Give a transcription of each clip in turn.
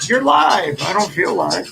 You're live. I don't feel live.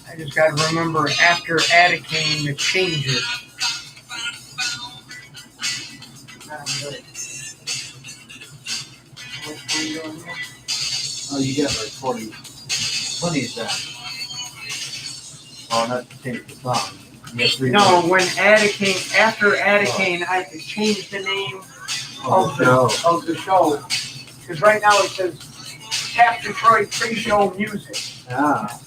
I just got to remember after Atticane to change it. Oh, you got like 40. Plenty of time. Oh, not to change the song. No, when Atticane, after Atticane, I had to change the name of the show. Because right now it says Tap Detroit Pre-Show Music. Ah.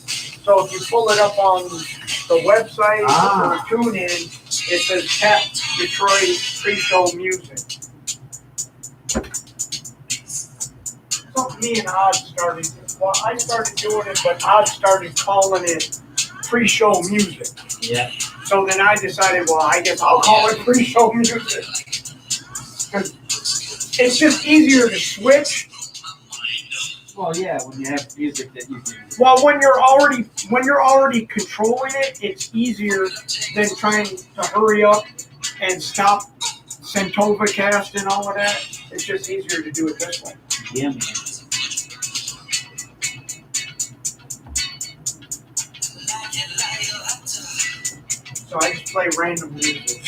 So if you pull it up on the website or TuneIn, it says Tap Detroit Pre-Show Music. So me and Odd started, well, I started doing it, but Odd started calling it Pre-Show Music. Yeah. So then I decided, well, I guess I'll call it Pre-Show Music. Because it's just easier to switch. Well, yeah, when you have music that you can. Well, when you're already controlling it, it's easier than trying to hurry up and stop Centovacast and all of that. It's just easier to do it this way. Yeah, man. So I just play random music.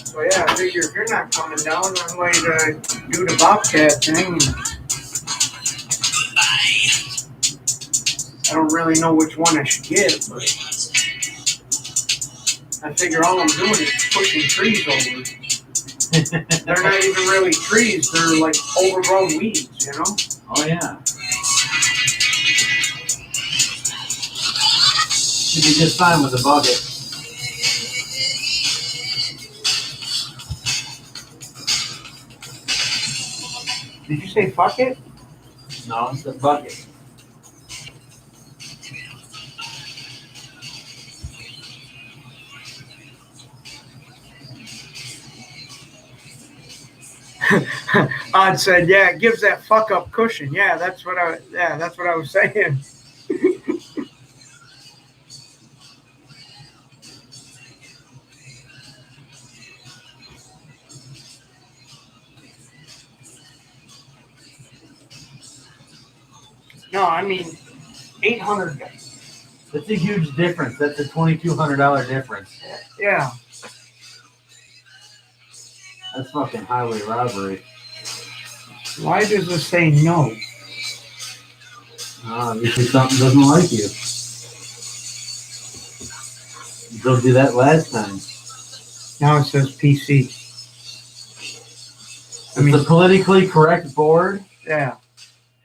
So yeah, I figure if you're not coming down, I'm going to do the Bobcat thing. I don't really know which one I should get, but I figure all I'm doing is pushing trees over. They're not even really trees, they're like overgrown weeds, you know? Oh, yeah. Should be just fine with the bucket. Did you say fuck it? No, it's the bucket. Odd said, yeah, it gives that fuck up cushion. Yeah, that's what I was saying. No, I mean, $800. That's a huge difference. That's a $2,200 difference. Yeah. That's fucking highway robbery. Why does it say no? Usually something doesn't like you. They'll do that last time. Now it says PC. It's the politically correct board. Yeah.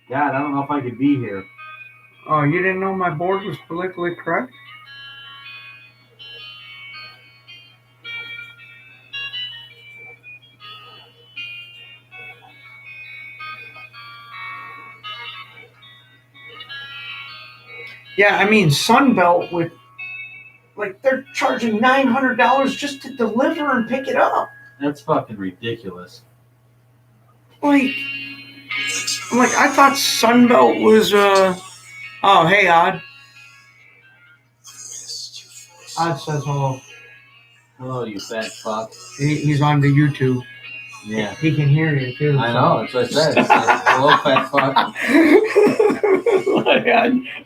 God, I don't know if I could be here. Oh, you didn't know my board was politically correct? Yeah, I mean, Sunbelt with, like, they're charging $900 just to deliver and pick it up. That's fucking ridiculous. Like, I thought Sunbelt was, oh, hey, Odd. Odd says hello. Hello, you fat fuck. He's on the YouTube. Yeah. He can hear you, too. I know, that's what I said. It's like, hello, fat fuck.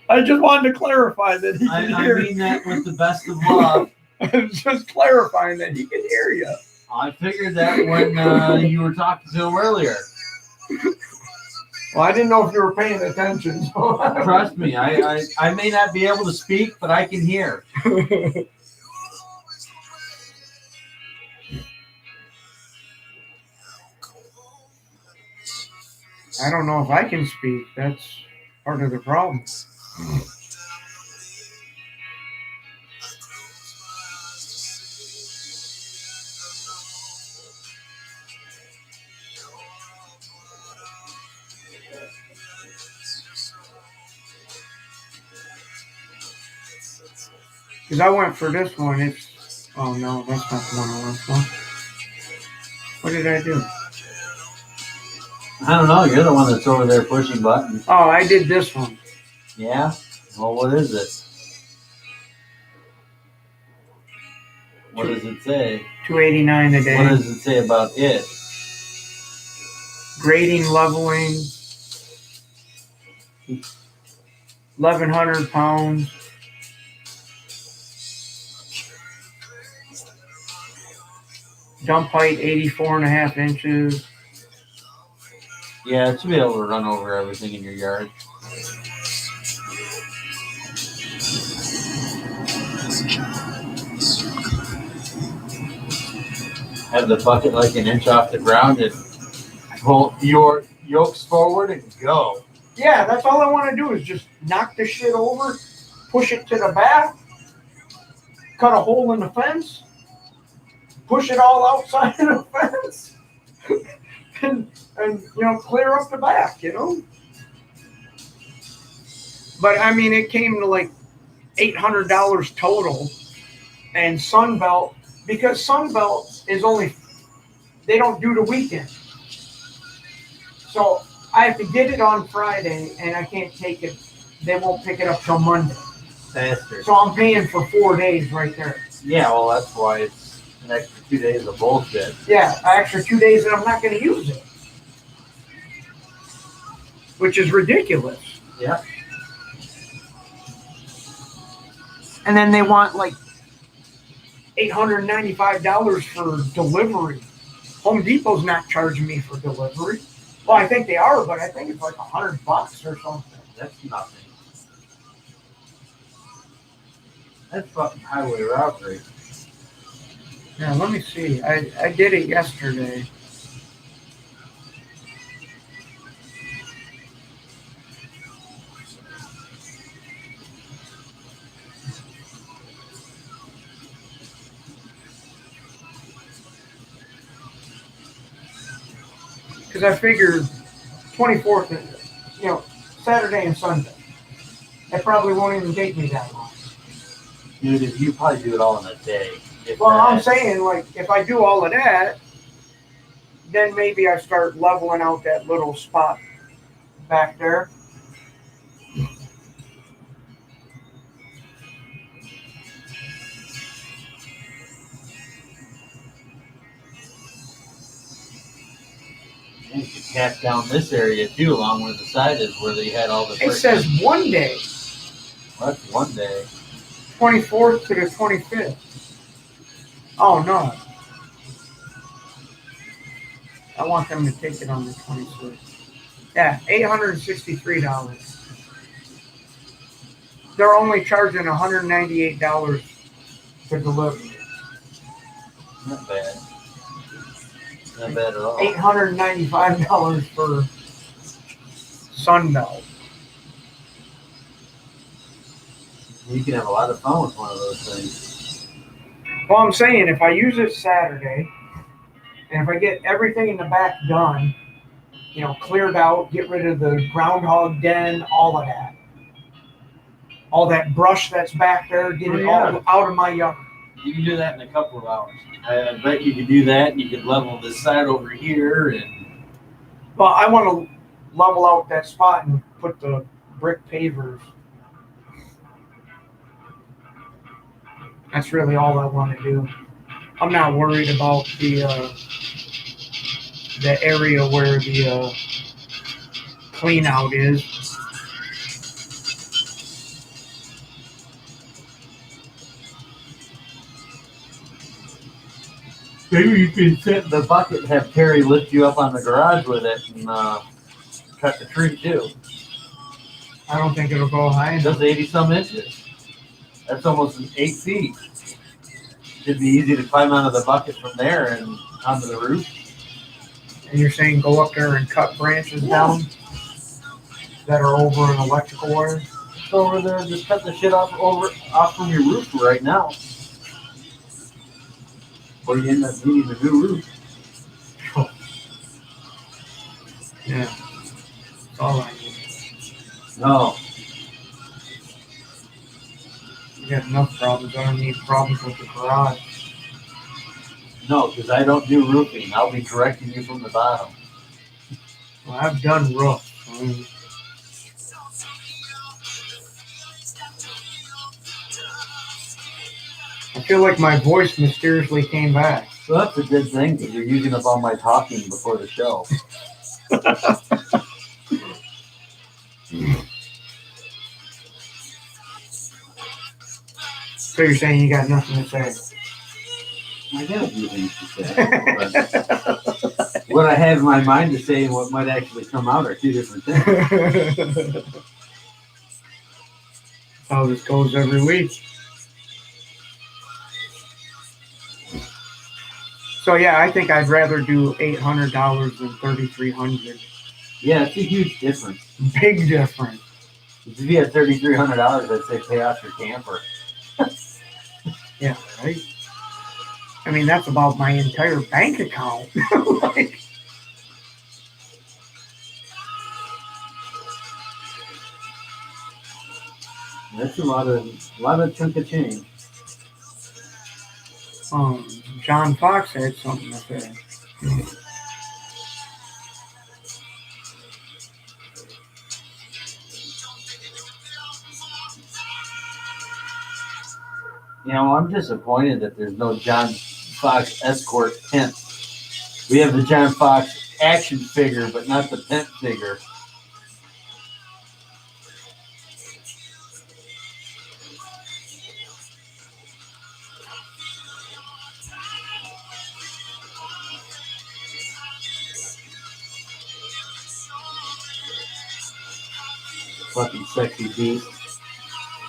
I just wanted to clarify that he can hear you. I mean that with the best of love. I was just clarifying that he can hear you. I figured that when you were talking to him earlier. Well, I didn't know if you were paying attention. So. Trust me, I may not be able to speak, but I can hear. I don't know if I can speak. That's part of the problem. Because I went for this one. It's oh no, that's not the one I went for. What did I do? I don't know. You're the one that's over there pushing buttons. Oh, I did this one. Yeah? Well, what is it? What does it say? $289 a day. What does it say about it? Grading, leveling, 1,100 pounds. Dump height 84.5 inches. Yeah, it should be able to run over everything in your yard. Have the bucket like an inch off the ground and pull your yokes forward and go. Yeah, that's all I want to do is just knock the shit over, push it to the back, cut a hole in the fence, push it all outside of the fence, and clear up the back, But I mean, it came to like $800 total, and Sunbelt, because Sunbelt is they don't do the weekend. So I have to get it on Friday, and I can't take it. They won't pick it up till Monday. Faster. So I'm paying for 4 days right there. Yeah, well, that's why it's an extra 2 days of bullshit. Yeah, an extra 2 days that I'm not going to use it. Which is ridiculous. Yeah. And then they want like $895 for delivery. Home Depot's not charging me for delivery. Well, I think they are, but I think it's like $100 or something. That's nothing. That's fucking highway robbery. Yeah, let me see. I did it yesterday. Because I figured 24th, Saturday and Sunday. It probably won't even take me that long. Dude, if you probably do it all in a day. Well, I'm saying, like, if I do all of that, then maybe I start leveling out that little spot back there. You could cap down this area too, along where the side is, where they had all the. It says 1 day. Well, that's 1 day. 24th to the 25th. Oh no. I want them to take it on the 26th. Yeah, $863. They're only charging $198 for delivery. Not bad. Not bad at all. $895 for Sunbelt. You can have a lot of fun with one of those things. Well, I'm saying if I use it Saturday, and if I get everything in the back done, cleared out, get rid of the groundhog den, all of that. All that brush that's back there, get it all out of my yard. You can do that in a couple of hours. I bet you could do that, and you could level this side over here, and. Well, I want to level out that spot and put the brick pavers. That's really all I want to do. I'm not worried about the area where the clean out is. Maybe you could sit in the bucket and have Terry lift you up on the garage with it and cut the tree too. I don't think it'll go high enough. That's 80 some inches. That's almost 8 feet. Should be easy to climb out of the bucket from there and onto the roof. And you're saying go up there and cut branches down that are over an electrical wire? Go over there and just cut the shit off from your roof right now. Or you end up needing a new roof. Yeah. That's all I need. No. You got enough problems. I don't need problems with the garage. No, because I don't do roofing. I'll be directing you from the bottom. Well, I've done roof. I feel like my voice mysteriously came back. So that's a good thing because you're using up all my talking before the show. So you're saying you got nothing to say? I got a few things to say. But what I have in my mind to say and what might actually come out are two different things. How this goes every week. So yeah, I think I'd rather do $800 than $3,300. Yeah, it's a huge difference. Big difference. If you had $3,300, I'd say pay off your camper. Yeah, right. I mean, that's about my entire bank account. Like, That's a lot of chunk of change. John Fox had something to say. You know, I'm disappointed that there's no John Fox escort tent. We have the John Fox action figure, but not the tent figure. Fucking sexy beast.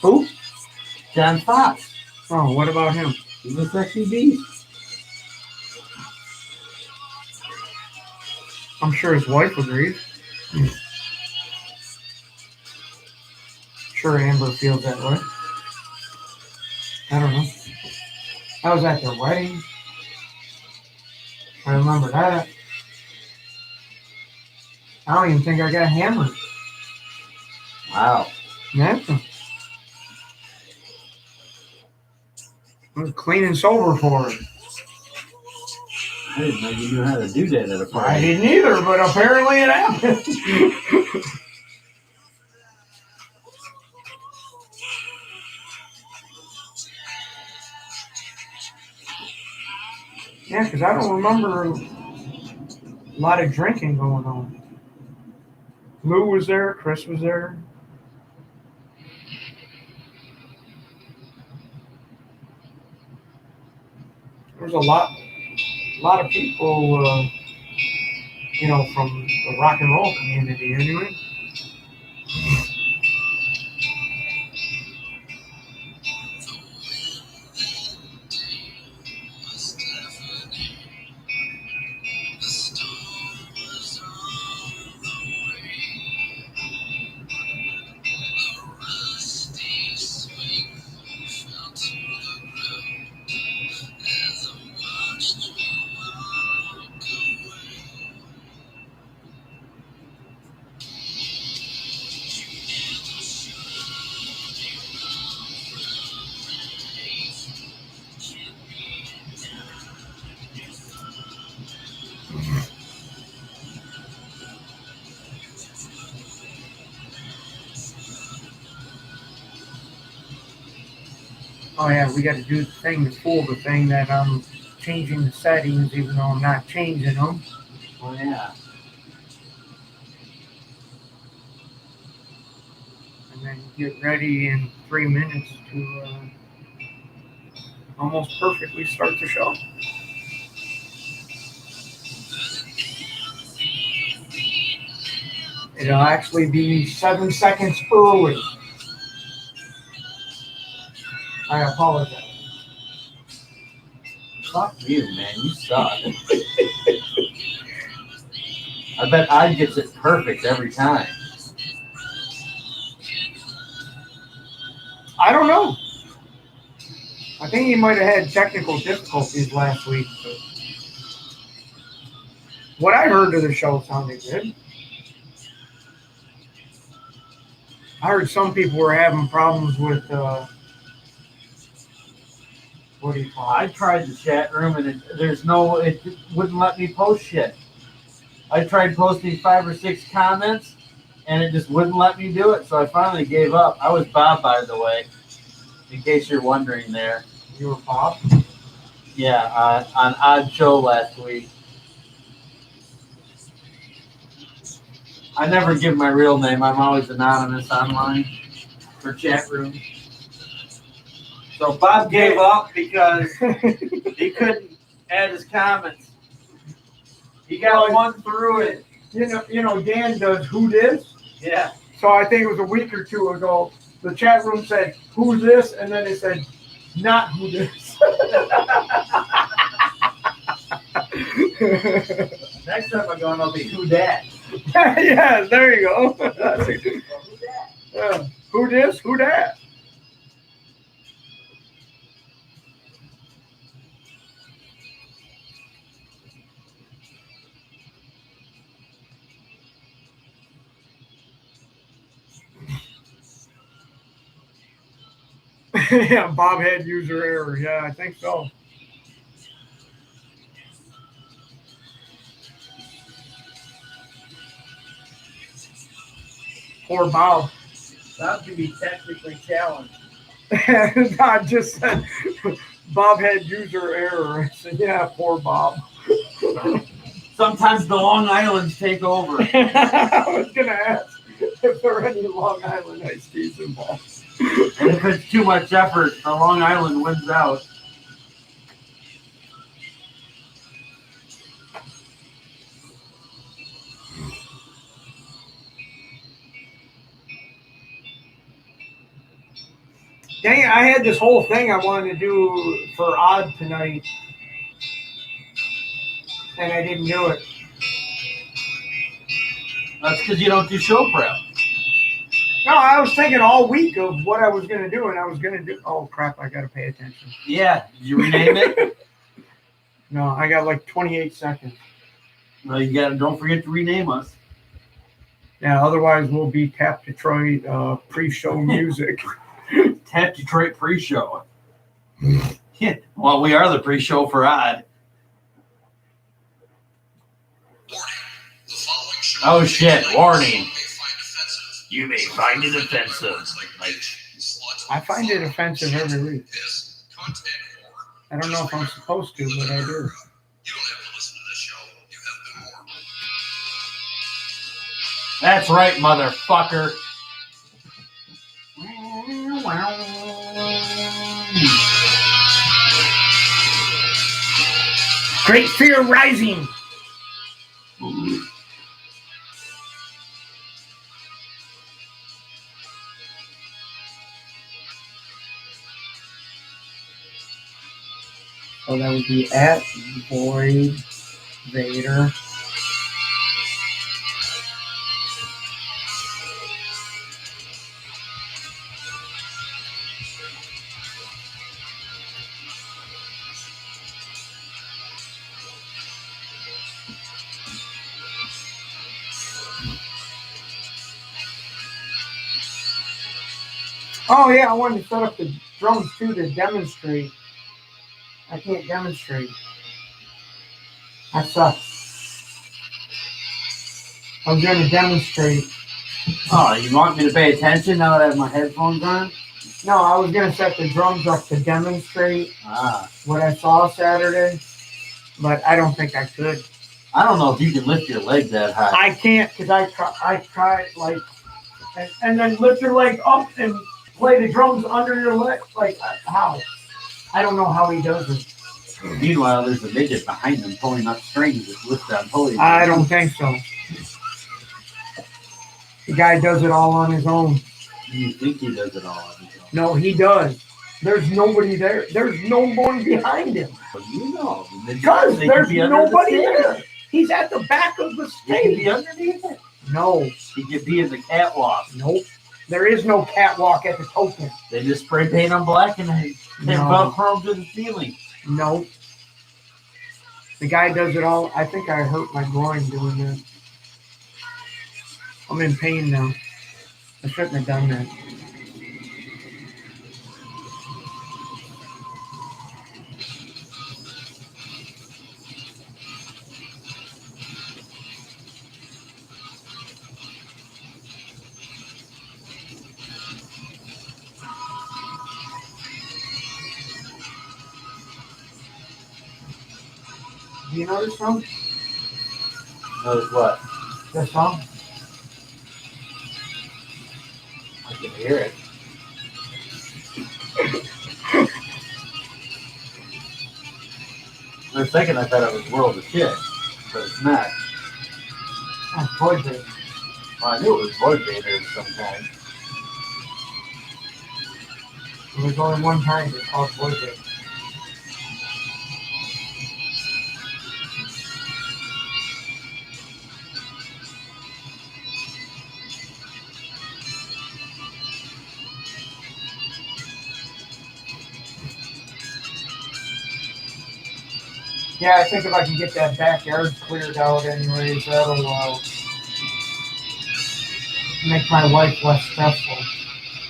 Who? John Fox. Oh, what about him? He's a sexy beast. I'm sure his wife agrees. Sure, Amber feels that way. I don't know. I was at their wedding. I remember that. I don't even think I got hammered. Wow. Yeah. I was clean and sober for it. I didn't know you knew how to do that at a party. I didn't either, but apparently it happened. Yeah, because I don't remember a lot of drinking going on. Lou was there, Chris was there. There was a lot of people, from the rock and roll community anyway. Oh yeah, we got to do the thing to fool the thing that I'm changing the settings even though I'm not changing them. Oh yeah. And then get ready in 3 minutes to almost perfectly start the show. It'll actually be 7 seconds early. I apologize. Fuck you, man. You suck. I bet I gets it perfect every time. I don't know. I think he might have had technical difficulties last week. But what I heard of the show sounded good. I heard some people were having problems with what do you call I it? tried the chat room and it wouldn't let me post shit. I tried posting 5 or 6 comments and it just wouldn't let me do it. So I finally gave up. I was Bob, by the way, in case you're wondering there. You were Bob? Yeah, on Odd Show last week. I never give my real name. I'm always anonymous online for chat room. So Bob gave up because he couldn't add his comments. He got one through it. You know, Dan does Who Dis? Yeah. So I think it was a week or two ago, the chat room said, Who's this? And then it said, Not Who Dis. Next time I'm going, I'll be Who Dat. Yeah, there you go. Who Dat? Who Dis? Who Dat? Yeah, Bob had user error. Yeah, I think so. Poor Bob. Bob can be technically challenged. I just said Bob had user error. I said, yeah, poor Bob. Sometimes the Long Islands take over. I was going to ask if there are any Long Island iced teas involved. And if it's too much effort, the Long Island wins out. Dang it, I had this whole thing I wanted to do for Odd tonight, and I didn't do it. That's because you don't do show prep. No, I was thinking all week of what I was going to do, and I was going to do... Oh, crap, I got to pay attention. Yeah. Did you rename it? No, I got like 28 seconds. Well, don't forget to rename us. Yeah, otherwise we'll be Tap Detroit pre-show music. Tap Detroit pre-show. Yeah. Well, we are the pre-show for Odd. Oh shit! Warning. You may find it offensive. I find it offensive every week. I don't know if I'm supposed to, but I do. You don't have to listen to this show. You have been warned. That's right, motherfucker. Great Fear Rising. So that would be at Void Vader. Oh yeah, I wanted to set up the drums too to demonstrate. I can't demonstrate. I suck. I'm going to demonstrate. Oh, you want me to pay attention now that I have my headphones on? No, I was going to set the drums up to demonstrate what I saw Saturday, but I don't think I could. I don't know if you can lift your leg that high. I can't because I tried like, and then lift your leg up and play the drums under your leg. Like, how? I don't know how he does it. Meanwhile, there's a midget behind him pulling up strings that lift on pulleys. I don't think so. The guy does it all on his own. You think he does it all on his own? No, he does. There's nobody there. There's no one behind him. But you know, Because they there's could be under the nobody stage. there. He's at the back of the He could be stage. underneath it. No, He could be in the catwalk. nope. There is no catwalk at the token. They just spray paint them black and they No. velcro them to the ceiling. No. The guy does it all. I think I hurt my groin doing that. I'm in pain now. I shouldn't have done that. Do you know this song? Notice what? This song? I can hear it. For a second, I thought it was World of Shit, but it's not. That's Boy Baby. Well, I knew it was Void Vader of some kind. There's only one kind it's called Boy Baby. Yeah, I think if I can get that backyard cleared out anyways, that'll make my life less stressful.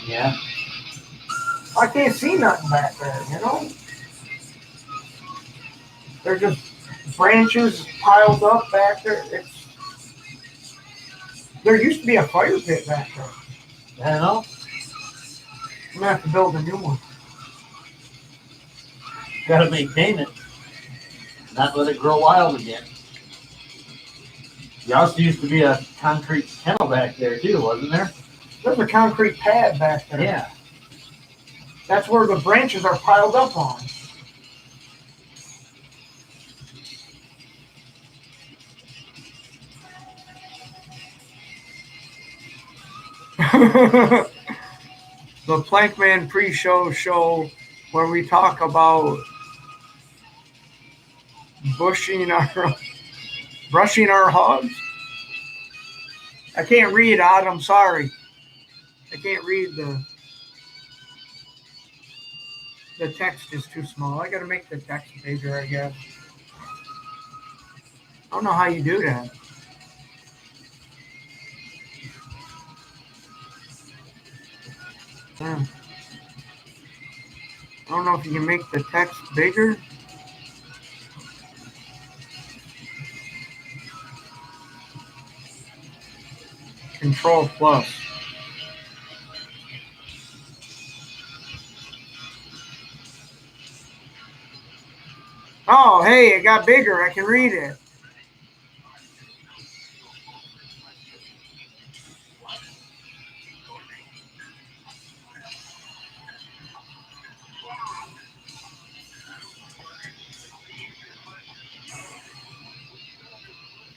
Yeah. I can't see nothing back there, you know? They're just branches piled up back there. There used to be a fire pit back there. I know. I'm gonna have to build a new one. Gotta maintain it. Not let it grow wild again. There also used to be a concrete kennel back there too, wasn't there? There's a concrete pad back there. Yeah. That's where the branches are piled up on. The Plankman pre-show show where we talk about brushing our hogs. I can't read, Odd. I'm sorry. I can't read the text is too small. I gotta make the text bigger, I guess. I don't know how you do that. Yeah. I don't know if you can make the text bigger. Control plus. Oh, hey, it got bigger. I can read it.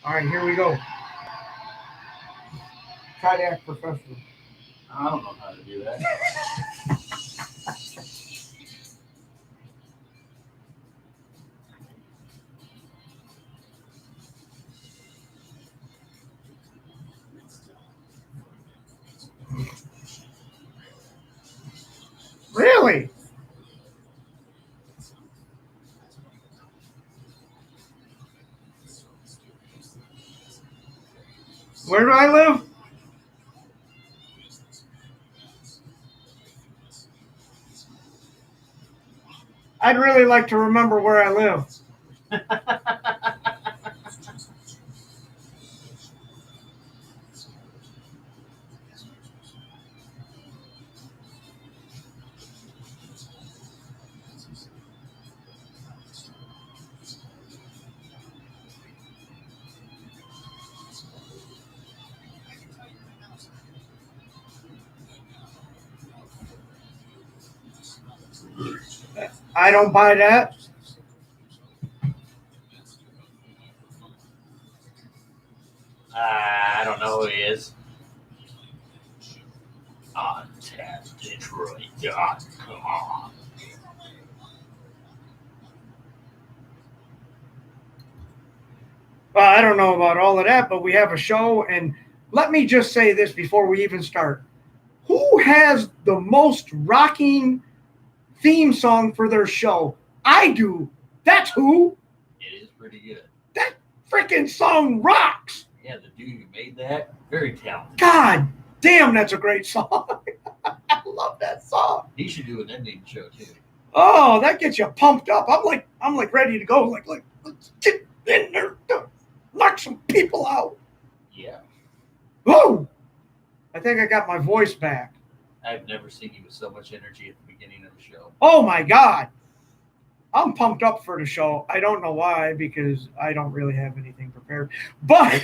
All right, here we go. Try to act professional. I don't know how to do that. Really? Where do I live? I'd really like to remember where I live. I don't buy that. I don't know who he is. on TazDetroit.com. Well, I don't know about all of that, but we have a show. And let me just say this before we even start. Who has the most rocking theme song for their show? I do. That's who. It is pretty good. That freaking song rocks. Yeah, the dude who made that, very talented. God damn, that's a great song. I love that song. He should do an ending show too. Oh, that gets you pumped up. I'm like ready to go. Like let's get in there, knock some people out. Yeah. Whoa! I think I got my voice back. I've never seen you with so much energy at the beginning of the show. Oh my God. I'm pumped up for the show. I don't know why, because I don't really have anything prepared. But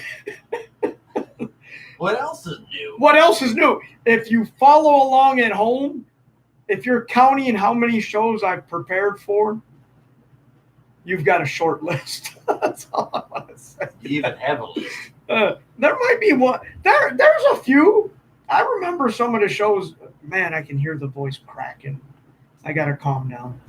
What else is new? what else is new? If you follow along at home, if you're counting how many shows I've prepared for, you've got a short list. That's all I want to say. You even have a list. There might be one. There's a few. I remember some of the shows. Man, I can hear the voice cracking. I gotta calm down.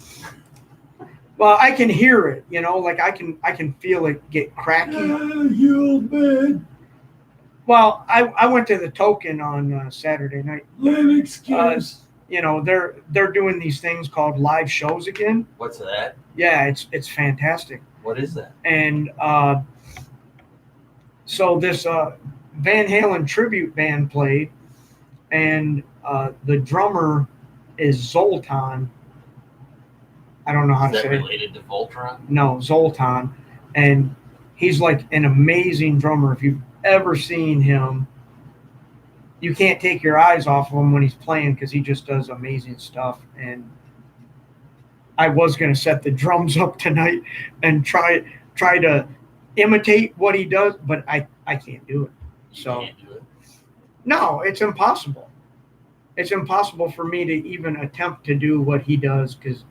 Well, I can hear it. Like I can feel it get cracking. You man. Well, I went to the Token on Saturday night. Linux kids. They're doing these things called live shows again. What's that? Yeah, it's fantastic. What is that? And so this Van Halen tribute band played, and the drummer is Zoltan. I don't know how Is to that say it. related to Voltron? No, Zoltan. And he's like an amazing drummer. If you've ever seen him, you can't take your eyes off of him when he's playing because he just does amazing stuff. And I was going to set the drums up tonight and try to imitate what he does, but I can't do it. So You can't do it. no, it's impossible. It's impossible for me to even attempt to do what he does because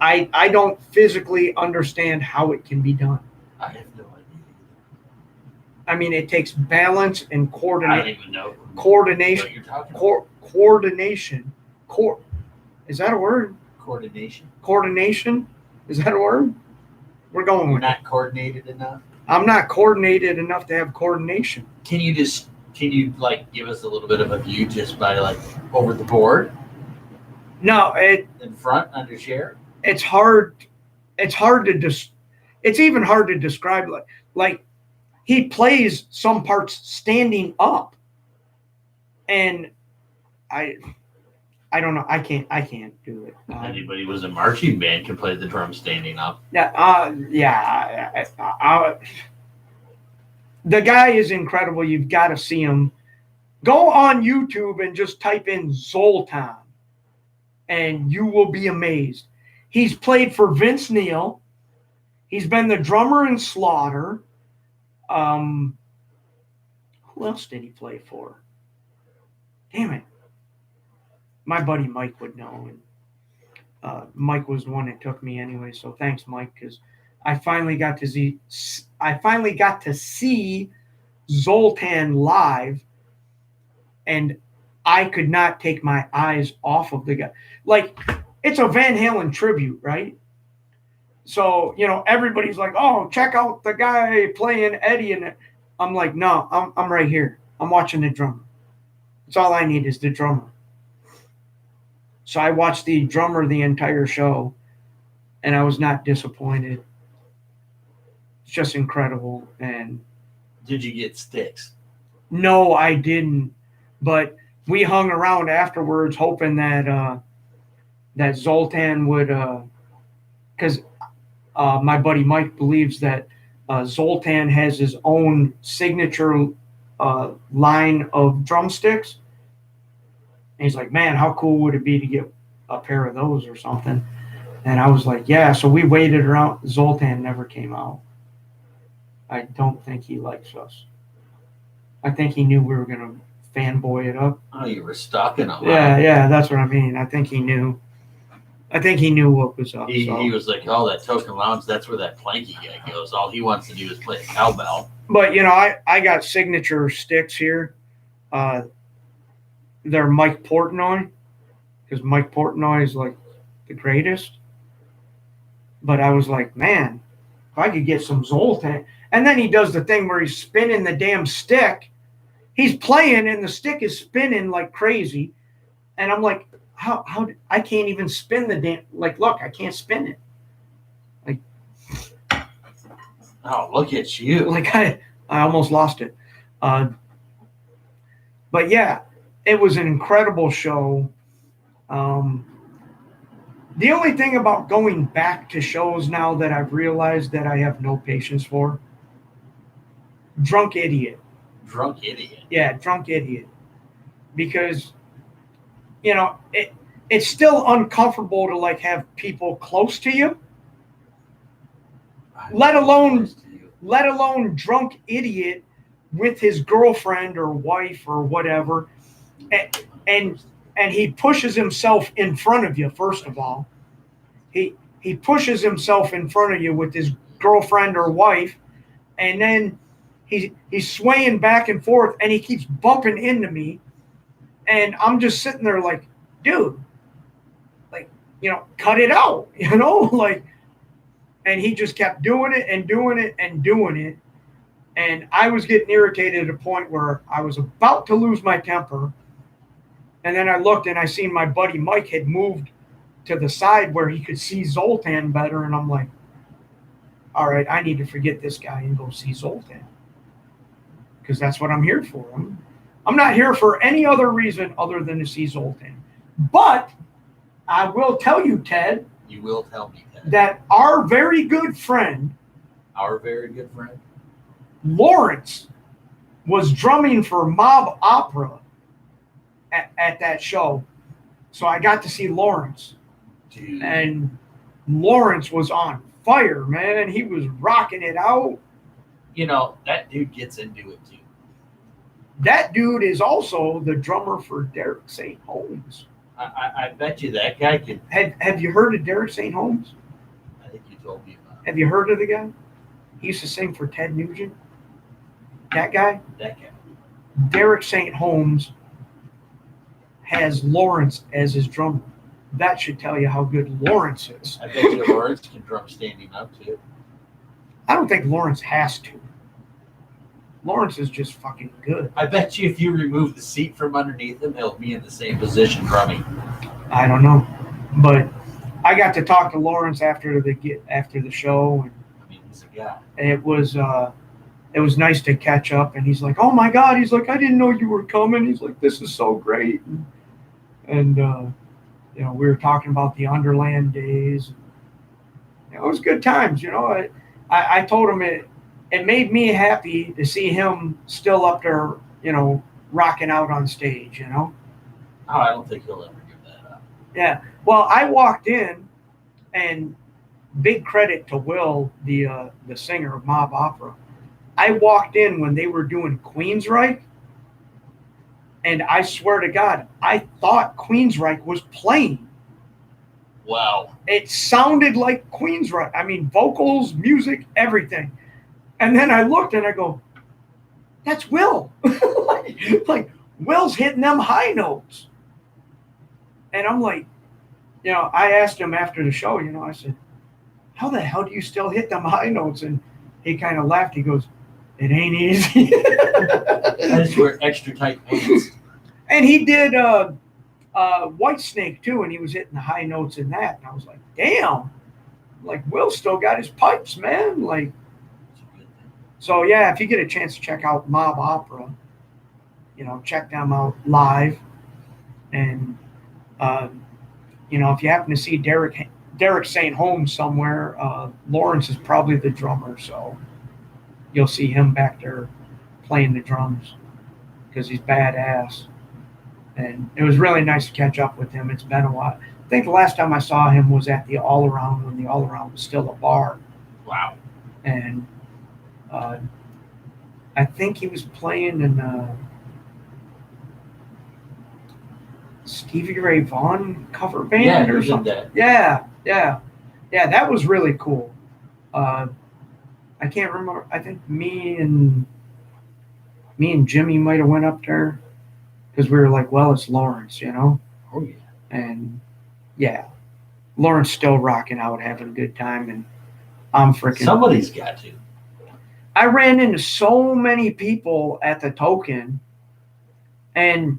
I don't physically understand how it can be done. I have no idea. I mean, it takes balance and I don't coordination. even know Coordination. what you're talking about. Coordination. Is that a word? Coordination. Coordination? Is that a word? We're going You're with it. not coordinated enough. I'm not coordinated enough to have coordination. Can you like give us a little bit of a view just by like over the board No, in front under chair? it's hard. It's hard to it's even hard to describe. Like he plays some parts standing up, and I don't know. I can't do it. Anybody who was a marching band can play the drums standing up. Yeah. The guy is incredible. You've got to see him. Go on YouTube and just type in Zoltan, and you will be amazed. He's played for Vince Neil. He's been the drummer in Slaughter. Who else did he play for? Damn it. My buddy Mike would know. And Mike was the one that took me anyway. So thanks, Mike, because I finally got to see Zoltan live, and I could not take my eyes off of the guy. Like, it's a Van Halen tribute, right? So, everybody's like, oh, check out the guy playing Eddie. And I'm like, no, I'm right here. I'm watching the drummer. That's all I need is the drummer. So I watched the drummer the entire show, and I was not disappointed. It's just incredible. And Did you get sticks? no, I didn't. But we hung around afterwards hoping that that Zoltan would, because my buddy Mike believes that Zoltan has his own signature line of drumsticks. And he's like, man, how cool would it be to get a pair of those or something? And I was like, yeah. So we waited around. Zoltan never came out. I don't think he likes us. I think he knew we were going to fanboy it up. Oh, you were stalking him. Yeah, that's what I mean. I think he knew what was up. He So. was like, oh, that Token Lounge, that's where that Planky guy goes. All he wants to do is play a cowbell. But, I got signature sticks here. their Mike Portnoy, because Mike Portnoy is like the greatest. But I was like, man, if I could get some Zoltan. And then he does the thing where he's spinning the damn stick. He's playing and the stick is spinning like crazy. And I'm like, how I can't even spin the damn, like, look, I can't spin it. Like, oh, look at you. Like I almost lost it. But yeah, it was an incredible show. The only thing about going back to shows now that I've realized that I have no patience for, Drunk Idiot. Drunk Idiot. Yeah, Drunk Idiot. Because, it's still uncomfortable to like have people close to you, let alone Drunk Idiot with his girlfriend or wife or whatever, and he pushes himself in front of you. First of all, he pushes himself in front of you with his girlfriend or wife, and then he's swaying back and forth, and he keeps bumping into me, and I'm just sitting there like, dude, like, cut it out, like. And he just kept doing it and doing it and doing it. And I was getting irritated at a point where I was about to lose my temper. And then I looked and I seen my buddy Mike had moved to the side where he could see Zoltan better. And I'm like, all right, I need to forget this guy and go see Zoltan. Because that's what I'm here for. I'm not here for any other reason other than to see Zoltan. But I will tell you, Ted. You will tell me, Ted. That our very good friend, Lawrence, was drumming for Mob Opera at that show. So I got to see Lawrence. Dude. And Lawrence was on fire, man. He was rocking it out. That dude gets into it too. That dude is also the drummer for Derek St. Holmes. I bet you that guy could. Have you heard of Derek St. Holmes? I think you told me about it. Have you heard of the guy? He used to sing for Ted Nugent. That guy? That guy. Derek St. Holmes has Lawrence as his drummer. That should tell you how good Lawrence is. I bet you Lawrence can drum standing up too. I don't think Lawrence has to. Lawrence is just fucking good. I bet you if you remove the seat from underneath him, he'll be in the same position drumming. I don't know, but I got to talk to Lawrence after the show, and I mean, he's a guy. it was nice to catch up. And he's like, "Oh my God!" He's like, "I didn't know you were coming." He's like, "This is so great," and we were talking about the Underland days. It was good times. I told him it made me happy to see him still up there, rocking out on stage, Oh, I don't think he'll ever give that up. Yeah. Well, I walked in, and big credit to Will, the singer of Mob Opera. I walked in when they were doing Queensryche, and I swear to God, I thought Queensryche was playing. Wow. It sounded like Queensryche. I mean, vocals, music, everything. And then I looked and I go, that's Will. like Will's hitting them high notes. And I'm like, I asked him after the show, I said, how the hell do you still hit them high notes? And he kind of laughed. He goes, it ain't easy. I just wear extra tight pants. And he did White Snake too, and he was hitting the high notes in that. And I was like, damn. Like, Will still got his pipes, man. Like, so yeah, if you get a chance to check out Mob Opera, check them out live. And if you happen to see Derek St. Holmes somewhere, Lawrence is probably the drummer, so you'll see him back there playing the drums because he's badass. And it was really nice to catch up with him. It's been a while. I think the last time I saw him was at the All Around when the All Around was still a bar. Wow. And I think he was playing in Stevie Ray Vaughan cover band or something. Yeah. That was really cool. I can't remember. I think me and Jimmy might have went up there. because we were like, well, it's Lawrence, you know, Oh yeah. and yeah, Lawrence still rocking out, having a good time, and I'm freaking. Somebody's got to. I ran into so many people at the token, and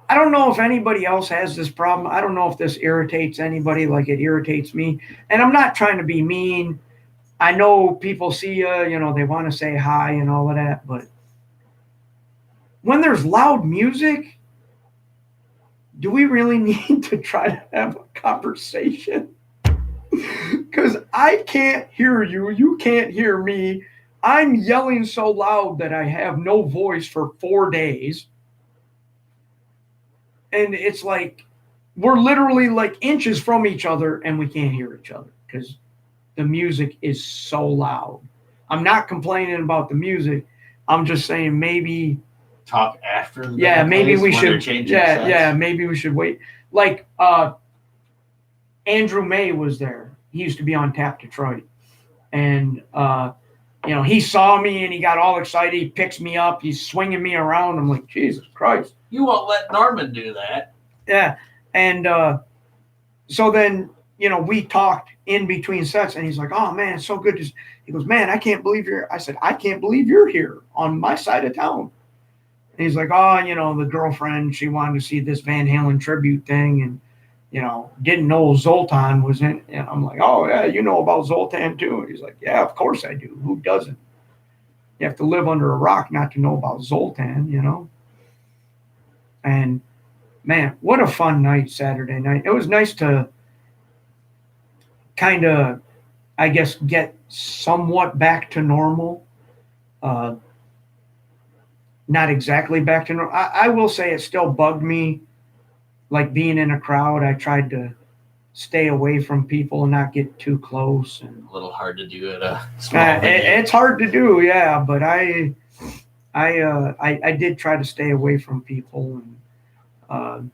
I don't know if anybody else has this problem. I don't know if this irritates anybody like it irritates me. And I'm not trying to be mean. I know people see you, you know, they want to say hi and all of that, but when there's loud music, do we really need to try to have a conversation? Because I can't hear you. You can't hear me. I'm yelling so loud that I have no voice for 4 days. And it's like we're literally like inches from each other and we can't hear each other because the music is so loud. I'm not complaining about the music. I'm just saying maybe Talk after the maybe we when they're should changing sets. maybe we should wait. Like Andrew May was there. He used to be on Tap Detroit. And you know, he saw me and he got all excited. He picks me up. He's swinging me around. I'm like, Jesus Christ. You won't let Norman do that. Yeah. And so then, you know, we talked in between sets and he's like, oh, man, it's so good. He goes, man, I can't believe you're. I said, I can't believe you're here on my side of town. And he's like, oh, you know, the girlfriend, she wanted to see this Van Halen tribute thing and, you know, didn't know Zoltan was in. And I'm like, oh, yeah, you know about Zoltan too. And he's like, yeah, of course I do. Who doesn't? You have to live under a rock not to know about Zoltan, you know? And man, what a fun night Saturday night. It was nice to kind of, I guess, get somewhat back to normal. Not exactly back to normal. I will say it still bugged me, like being in a crowd. I tried to stay away from people and not get too close. And A little hard to do at a small venue. it's hard to do, yeah. But I did try to stay away from people, and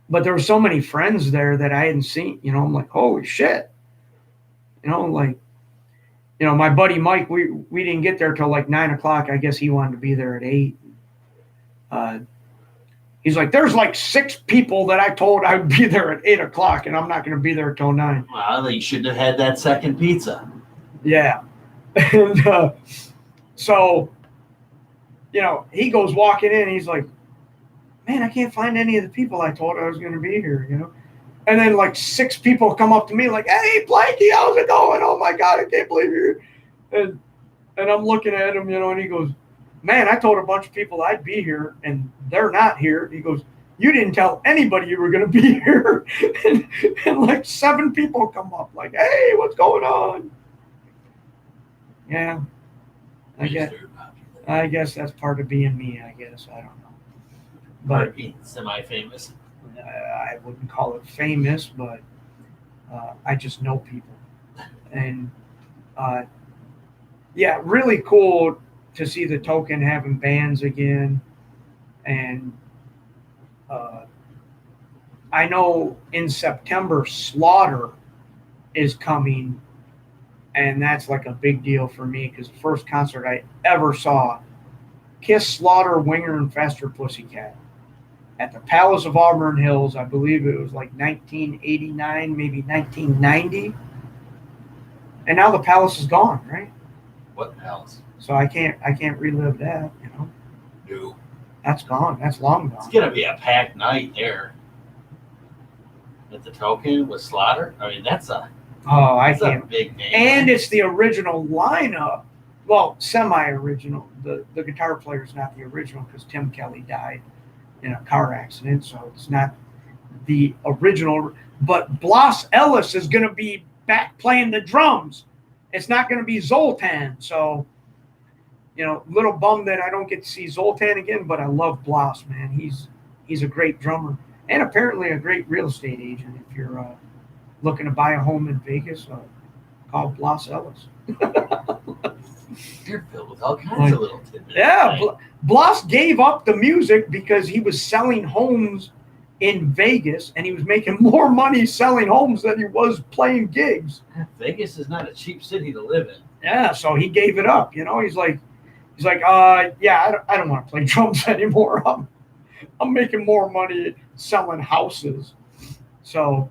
but there were so many friends there that I hadn't seen. You know, I'm like, holy shit. You know, like, you know, my buddy Mike, we didn't get there till like 9 o'clock. I guess he wanted to be there at 8. He's like, there's like 6 people that I told I'd be there at 8 o'clock, and I'm not going to be there till 9. Well, then you shouldn't have had that second pizza. Yeah. And so, you know, he goes walking in, and he's like, man, I can't find any of the people I told I was going to be here, you know? And then like 6 people come up to me like, hey, Blanky, how's it going? Oh, my God, I can't believe you're here. And I'm looking at him, you know, and he goes, man, I told a bunch of people I'd be here, and they're not here. He goes, you didn't tell anybody you were going to be here. and like 7 people come up like, hey, what's going on? Yeah. I guess that's part of being me, I guess. I don't know. But being semi-famous. I wouldn't call it famous, but I just know people. And yeah, really cool to see the token having bands again. And I know in September, Slaughter is coming, and that's like a big deal for me because the first concert I ever saw, Kiss, Slaughter, Winger, and Faster Pussycat at the Palace of Auburn Hills. I believe it was like 1989, maybe 1990. And now the Palace is gone, right? What palace? So I can't relive that, you know. No. That's gone. That's long gone. It's gonna be a packed night there. At the token with Slaughter. I mean, that's a big name. And it's the original lineup. Well, semi-original. The guitar player is not the original because Tim Kelly died in a car accident, so it's not the original. But Blas Ellis is going to be back playing the drums. It's not going to be Zoltan. So, you know, little bummed that I don't get to see Zoltan again, but I love Blas, man. He's a great drummer and apparently a great real estate agent. If you're looking to buy a home in Vegas, call Blas Ellis. You're filled with all kinds of little tidbits. Yeah, Blas gave up the music because he was selling homes in Vegas, and he was making more money selling homes than he was playing gigs. Vegas is not a cheap city to live in. Yeah, so he gave it up. You know, he's like, He's like, yeah, I don't want to play drums anymore. I'm making more money selling houses. So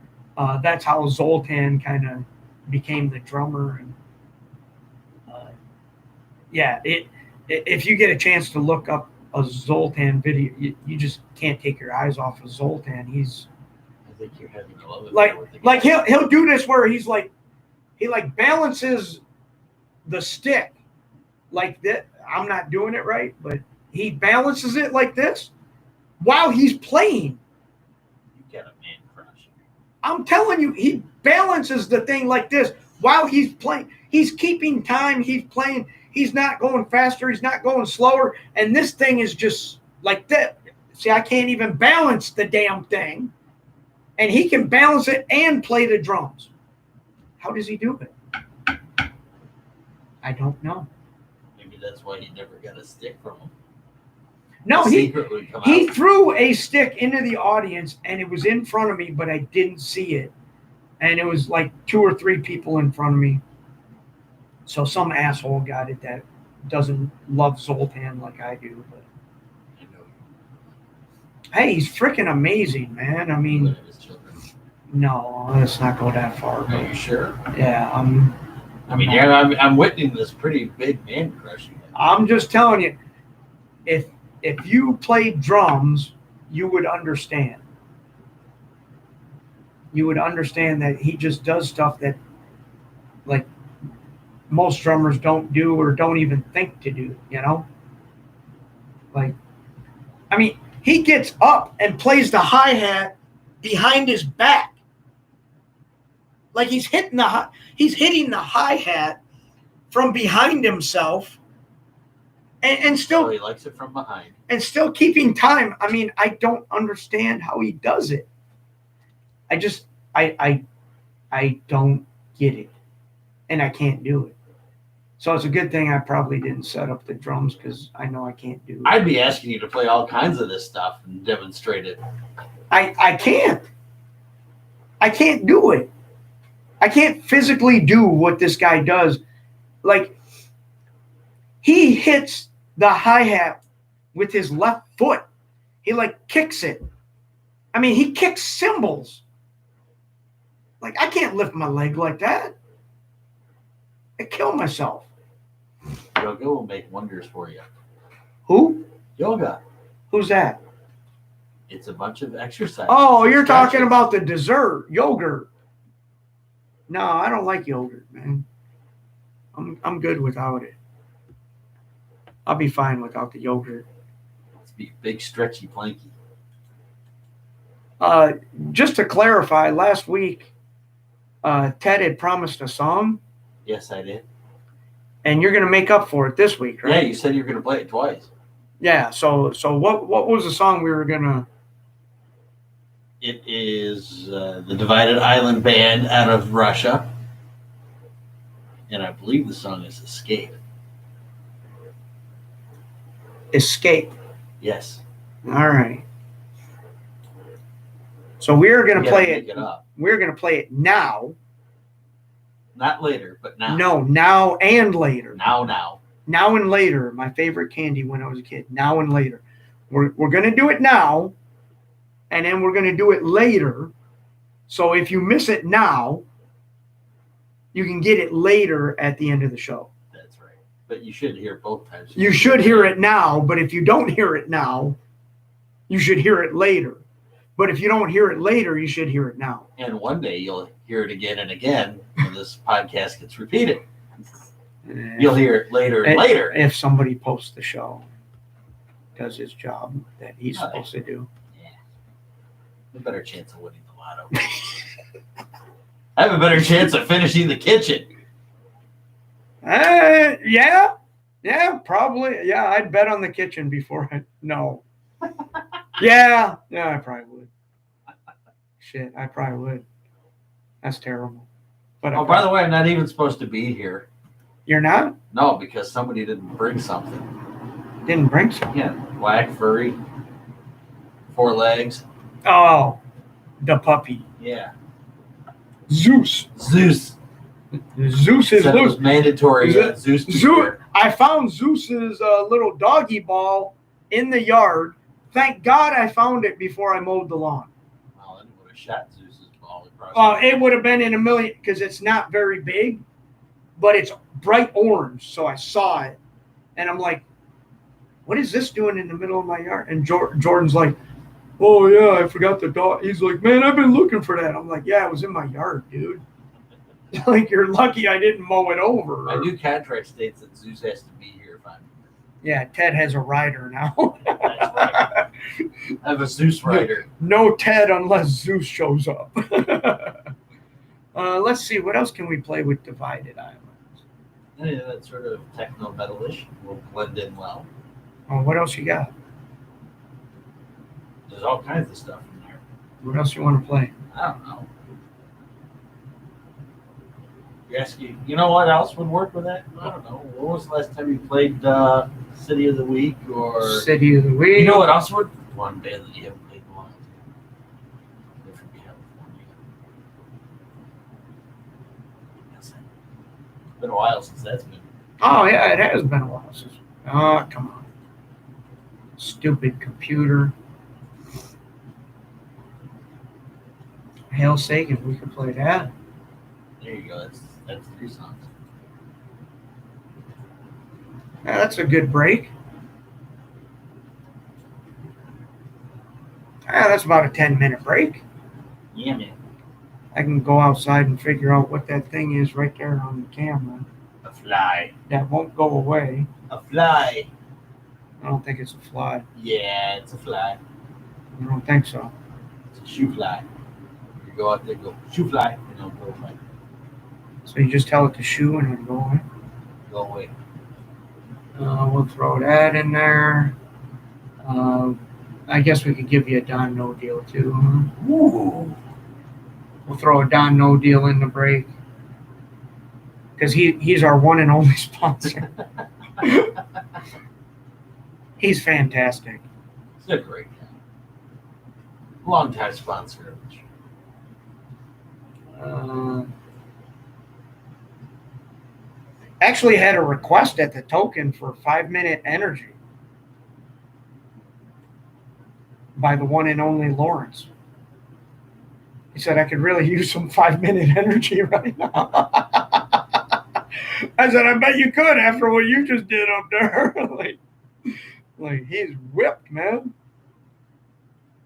that's how Zoltan kind of became the drummer. And yeah, if you get a chance to look up a Zoltan video, you just can't take your eyes off of Zoltan. He's I think you're having a love like he'll do this where he balances the stick like that. I'm not doing it right, but he balances it like this while he's playing. You got a man crush. I'm telling you, he balances the thing like this while he's playing. He's keeping time. He's playing. He's not going faster. He's not going slower. And this thing is just like that. See, I can't even balance the damn thing. And he can balance it and play the drums. How does he do it? I don't know. Maybe that's why he never got a stick from him. No, The he secret would come He out. threw a stick into the audience, and it was in front of me, but I didn't see it. And it was like 2 or 3 people in front of me. So some asshole got it that doesn't love Zoltan like I do. But I know. hey, he's freaking amazing, man. I mean, One of his children. no, let's not go that far. Are you sure? Yeah, I mean, yeah, I'm witnessing this pretty big man crushing. I'm just telling you, if you played drums, you would understand. You would understand that he just does stuff that, like, most drummers don't do or don't even think to do, you know? Like, I mean, he gets up and plays the hi-hat behind his back. Like he's hitting the hi-hat from behind himself and still So he likes it from behind. and still keeping time. I mean, I don't understand how he does it. I don't get it. And I can't do it. So it's a good thing I probably didn't set up the drums because I know I can't do it. I'd be asking you to play all kinds of this stuff and demonstrate it. I can't. I can't do it. I can't physically do what this guy does. Like, he hits the hi-hat with his left foot. He, like, kicks it. I mean, he kicks cymbals. Like, I can't lift my leg like that. I kill myself. Yoga will make wonders for you. Who? Yoga. Who's that? It's a bunch of exercise. Oh, you're talking Stretches. about the dessert, yogurt. No, I don't like yogurt, man. I'm good without it. I'll be fine without the yogurt. Let's be big, stretchy, planky. Just to clarify, last week, Ted had promised a song, Yes, I did. and you're going to make up for it this week, Yeah, right? you said you were going to play it twice. Yeah. So what was the song we were going to? It is the Divided Island Band out of Russia. And I believe the song is Escape. Escape. Yes. All right. So we're going You to gotta play make it. it up. We're going to play it now. Not later, but now. No, now and later. Now. Now and later. My favorite candy when I was a kid. Now and later. We're going to do it now, and then we're going to do it later. So if you miss it now, you can get it later at the end of the show. That's right. But you should hear it both times. You should hear it now, but if you don't hear it now, you should hear it later. But if you don't hear it later, you should hear it now. And one day you'll hear it again and again when this podcast gets repeated. You'll hear it later and later. If somebody posts the show, does his job that he's supposed to do. Yeah. A better chance of winning the lotto. I have a better chance of finishing the kitchen. Yeah, probably. Yeah, I'd bet on the kitchen before I. No. Yeah, I probably would. Shit, I probably would. That's terrible. But Oh, by the way, I'm not even supposed to be here. You're not? No, because somebody didn't bring something. Didn't bring some. Yeah, black, furry, 4 legs. Oh, the puppy. Yeah. Zeus. Zeus. Zeus is Said it loose. was mandatory. Zeus. Zeus. I found Zeus's little doggy ball in the yard. Thank God I found it before I mowed the lawn. Well, then would have shot Zeus's ball across. It would have been in a million because it's not very big, but it's bright orange. So I saw it, and I'm like, "What is this doing in the middle of my yard?" And Jordan's like, "Oh yeah, I forgot the dog." He's like, "Man, I've been looking for that." I'm like, "Yeah, it was in my yard, dude." Like, you're lucky I didn't mow it over. My new contract states that Zeus has to be here if I'm. Yeah, Ted has a rider now. That's right. I have a Zeus rider. No Ted unless Zeus shows up. Let's see, what else can we play with Divided Islands? Yeah, that sort of techno metalish will blend in well. Oh, what else you got? There's all kinds of stuff in there. What else you want to play? I don't know. You know what else would work with that? I don't know. When was the last time you played City of the Week or City of the Week. You know what else would? One band that you haven't played in a while. They're from California. It's been a while since that's been. Oh, yeah, it has been a while since. Oh, come on. Stupid computer. Hail Sagan, we could play that. There you go. That's 3 songs. Yeah, that's a good break. Yeah, that's about a 10-minute break. Yeah, man. I can go outside and figure out what that thing is right there on the camera. A fly. That won't go away. A fly. I don't think it's a fly. Yeah, it's a fly. I don't think so. It's a shoe fly. You go out there, go shoe fly, and it'll go away. So you just tell it to shoo and it'll go away. Go away. We'll throw that in there. I guess we could give you a Don No Deal too. Huh? Ooh. We'll throw a Don No Deal in the break because he's our one and only sponsor. He's fantastic. He's a great guy. Long-time sponsor of the show. Actually had a request at the token for 5-minute energy by the one and only Lawrence. He said I could really use some 5-minute energy right now. I said, I bet you could after what you just did up there. like he's whipped, man.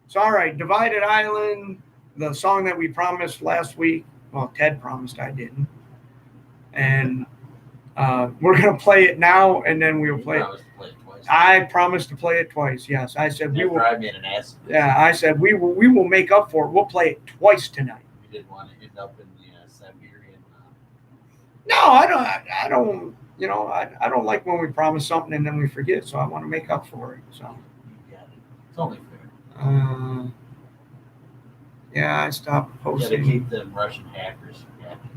So all right, Divided Island, the song that we promised last week. Well, Ted promised, I didn't. And we're going to play it now, and then we'll play it. I promised to play it twice. Yes, I said we will. I made an ass. Yeah, I said we will make up for it. We'll play it twice tonight. You didn't want to end up in the Siberian. No, I don't. You know, I don't like when we promise something and then we forget. So I want to make up for it. So. You got it. It's only fair. Yeah, I stopped posting. You got to keep the Russian hackers happy.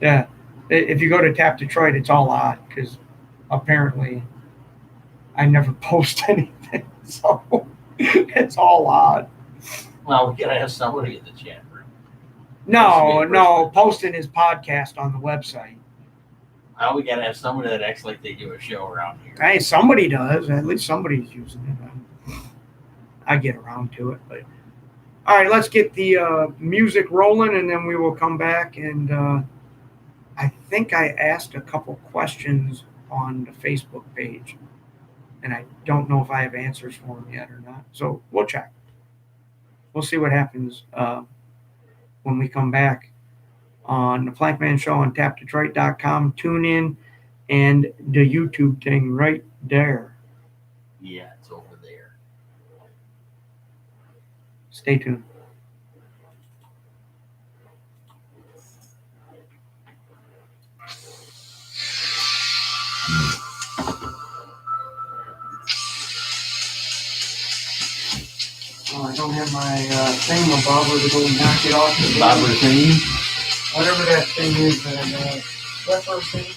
Yeah. If you go to Tap Detroit, it's all odd because apparently I never post anything. So it's all odd. Well, we got to have somebody in the chat room. No, posting his podcast on the website. Well, we got to have somebody that acts like they do a show around here. Hey, somebody does. At least somebody's using it. I get around to it. But all right, let's get the music rolling, and then we will come back. And I think I asked a couple questions on the Facebook page, and I don't know if I have answers for them yet or not. So we'll check. We'll see what happens when we come back on the Plankman Show on tapdetroit.com. Tune in, and the YouTube thing right there. Yeah, it's over there. Stay tuned. Oh, I don't have my thingamabobber to go knock it off the Bobber thing. whatever that thing is, that flipper thing.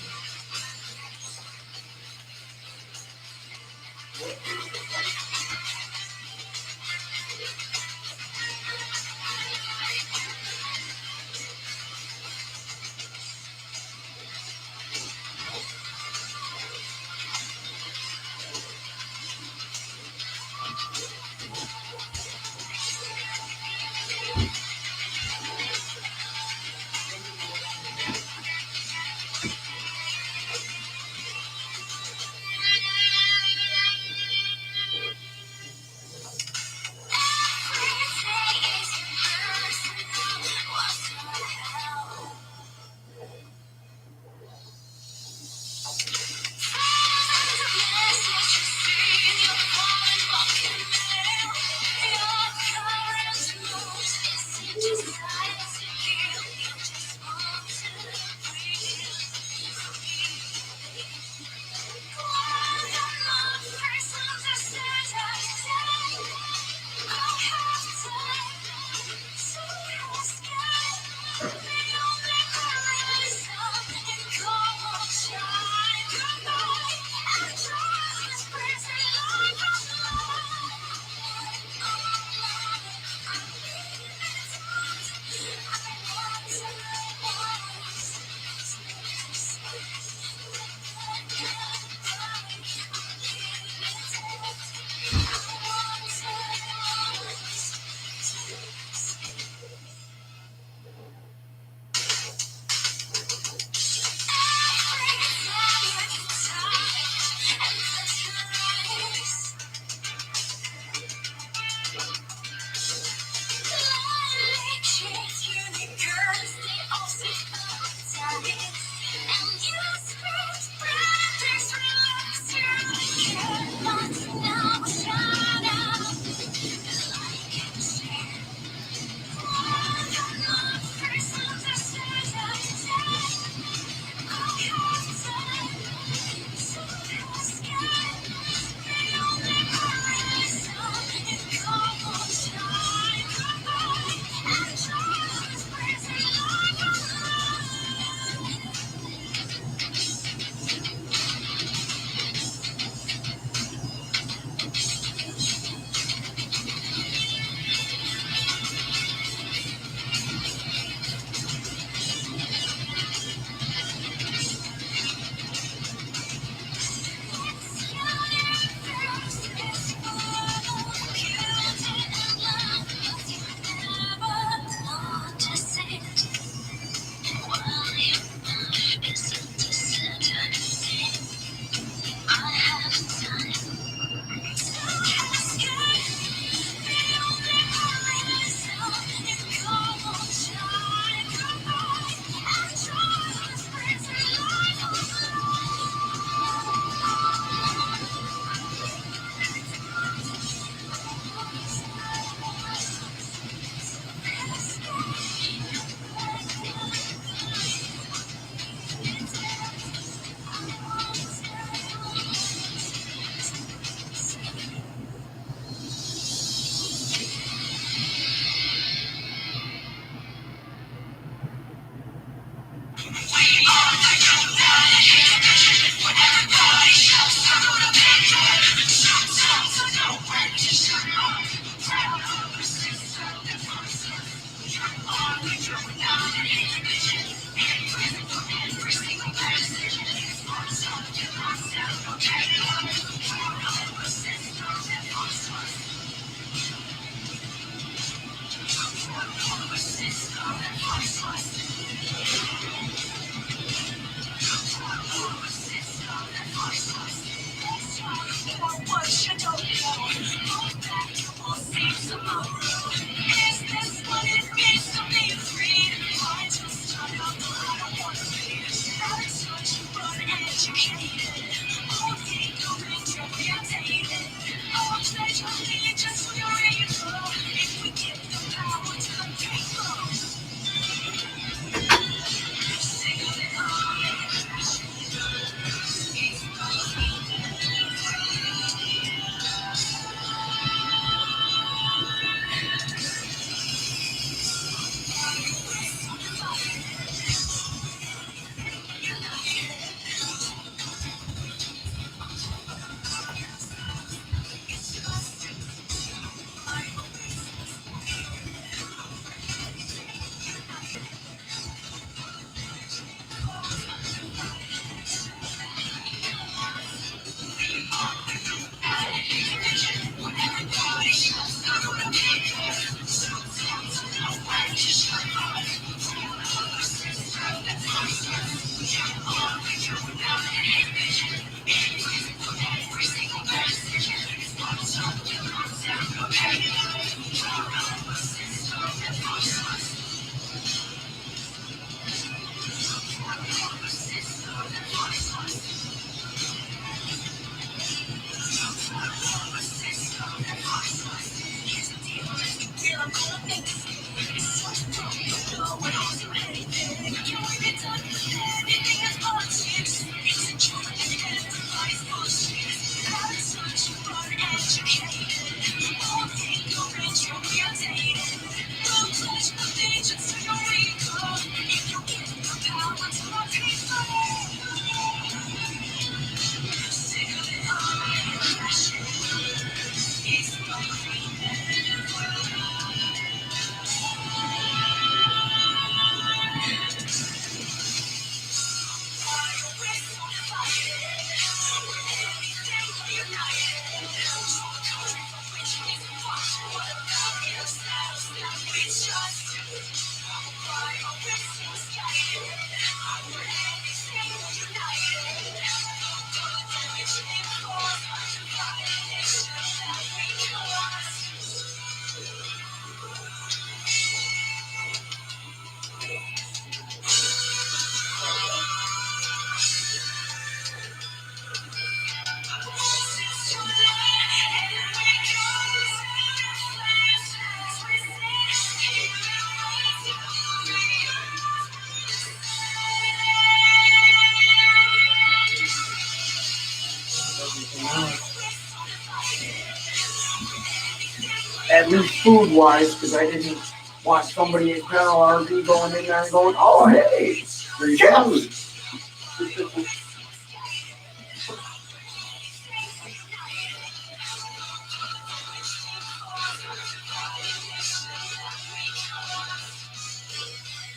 At least food-wise, because I didn't want somebody in General RV going in there and going, oh, hey, Free chips. food.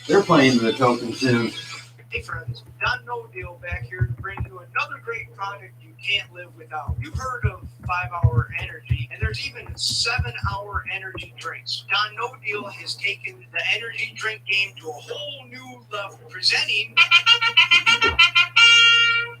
They're playing the token soon. Hey friends, Don No Deal back here to bring you another great product you can't live without. You've heard of 5-Hour Energy, and there's even 7-Hour Energy drinks. Don No Deal has taken the energy drink game to a whole new level, presenting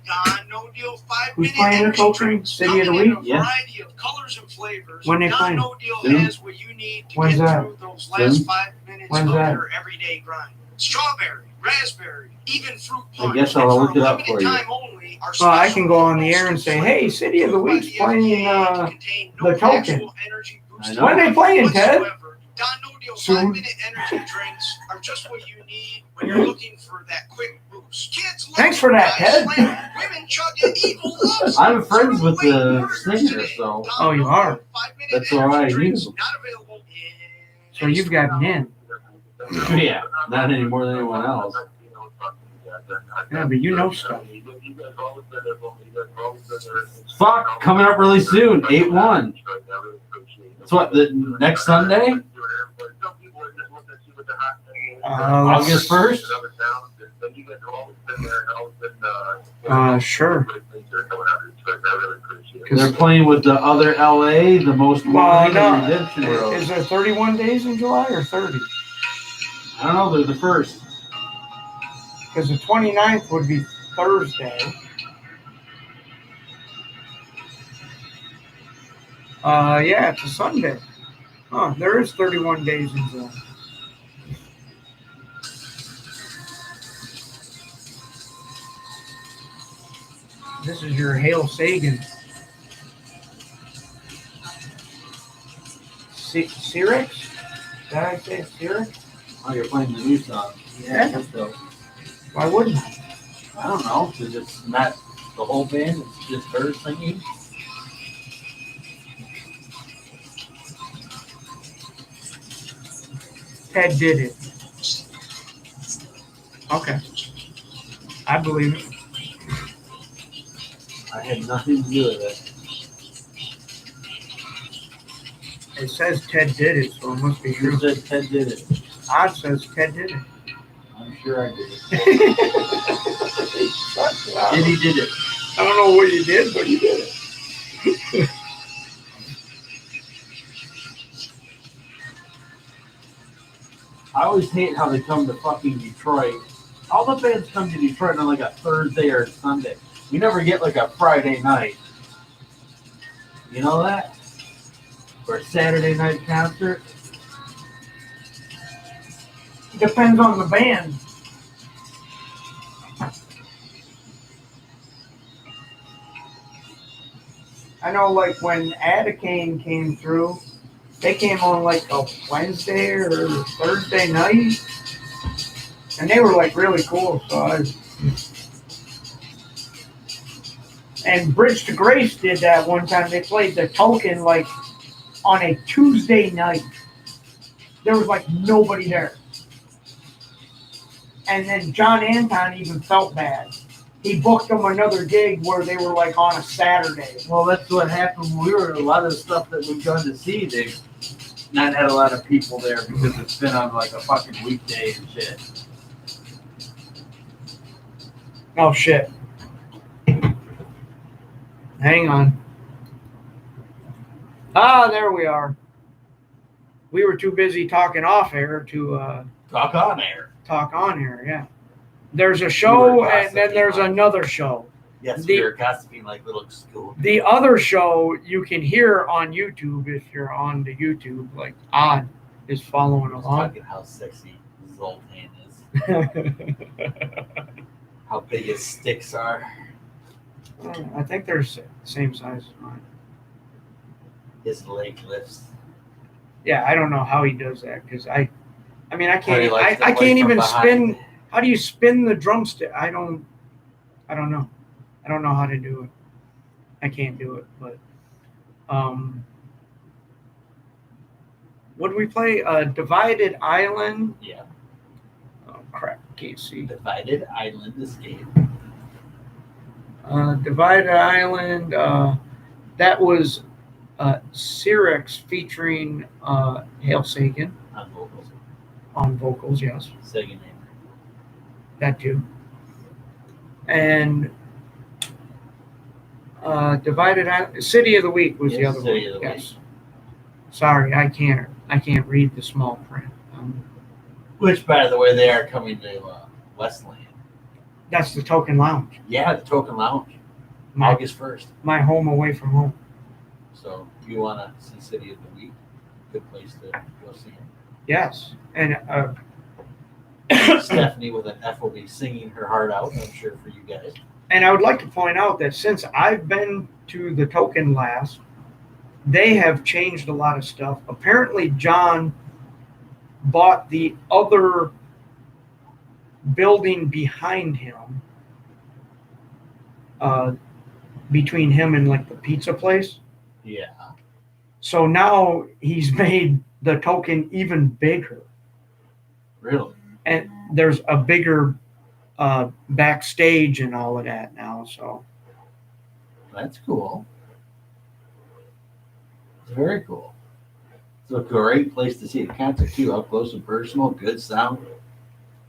Don No Deal 5-minute Who's playing the energy token? drinks. City of the Coming in Week? a Yeah. variety of colors and flavors. When they Don playing? No Deal Soon. has what you need to When's get that? through those last Soon. 5 minutes When's of that? your everyday grind. Strawberry, raspberry, even fruit I punch. guess And I'll for look it a up limited for you. time only, our Well, I special can go on the air and roasted say, flavor hey, City of the approved by Week's playing, FDA to contain no the token. actual energy I boosting know. When they playing, Ted? whatsoever. Don No Deal Soon. 5-minute energy drinks are just what you need when you're looking for that quick boost. Kids love Thanks it, for that, guys Ted. slam it, women chug it, evil loves it. I'm friends So with wait, the orders singer, today. so Don Oh, you No are? Deal 5-minute That's why energy I drinks, use them. not available in So you've got Nin. Yeah, not any more than anyone else. Yeah, but you know stuff. Fuck, coming up really soon, 8/1. That's what, the next Sunday? August 1st? Sure. They're playing with the other LA, the most Well, wanted no. and Redemption Road. Is there 31 days in July or 30? I don't know, they're the first. Because the 29th would be Thursday. Yeah, it's a Sunday. Huh, there is 31 days in July. This is your Hail Sagan. Syrinx? Did I say Syrinx? Oh, you're playing the new song. Yeah. That's dope. Why wouldn't I? I don't know, because it's not the whole band, it's just her singing. Ted did it. Okay. I believe it. I had nothing to do with it. It says Ted did it, so it must be Sure true. said Ted did it. Odd says Ted did it. I'm sure I did it. I Did he did it? don't know what you did, but you did it. I always hate how they come to fucking Detroit. All the bands come to Detroit on like a Thursday or a Sunday. You never get like a Friday night. You know that? For a Saturday night concert? Depends on the band. I know, like when Atticane came through, they came on like a Wednesday or Thursday night, and they were like really cool. And Bridge to Grace did that one time. They played the Token like on a Tuesday night. There was like nobody there. And then John Anton even felt bad. He booked them another gig where they were like on a Saturday. Well, that's what happened when we were a lot of the stuff that we've gone to see. They've not had a lot of people there because it's been on like a fucking weekday and shit. Oh shit. Hang on. Ah, there we are. We were too busy talking off air to Talk on air. talk on air, yeah. There's a show and then there's another show. Yes, we were gossiping like little school. The other show you can hear on YouTube if you're on the YouTube, like Odd is following along. Talking how sexy Zoltan is. How big his sticks are. I think they're the same size as mine. His leg lifts. Yeah, I don't know how he does that because I mean I How he can't likes I to can't play from even behind. spin. How do you spin the drumstick? I don't know. I don't know how to do it. I can't do it, but what did we play? Divided Island. Yeah. Oh crap, can't see. Divided Island Escape. Divided Island. That was Cyrex featuring Hale Sagan On vocals. on vocals. Yes, Second name. that too. And Divided Island. City of the Week was the Yes, other City one. of the Yes. Sorry, I can't read the small print. Which, by the way, they are coming to Westland. That's the Token Lounge. Yeah, the Token Lounge. My, August 1st. my home away from home. So if you want to see City of the Week, good place to go see him. Yes, and Stephanie with an F will be singing her heart out, I'm sure, for you guys. and I would like to point out that since I've been to the Token last, they have changed a lot of stuff. Apparently, John bought the other building behind him, between him and like the pizza place. Yeah. So now he's made the Token even bigger, Really? and there's a bigger backstage and all of that now. So That's cool. It's very cool. It's a great place to see a concert, too. Up close and personal, good sound.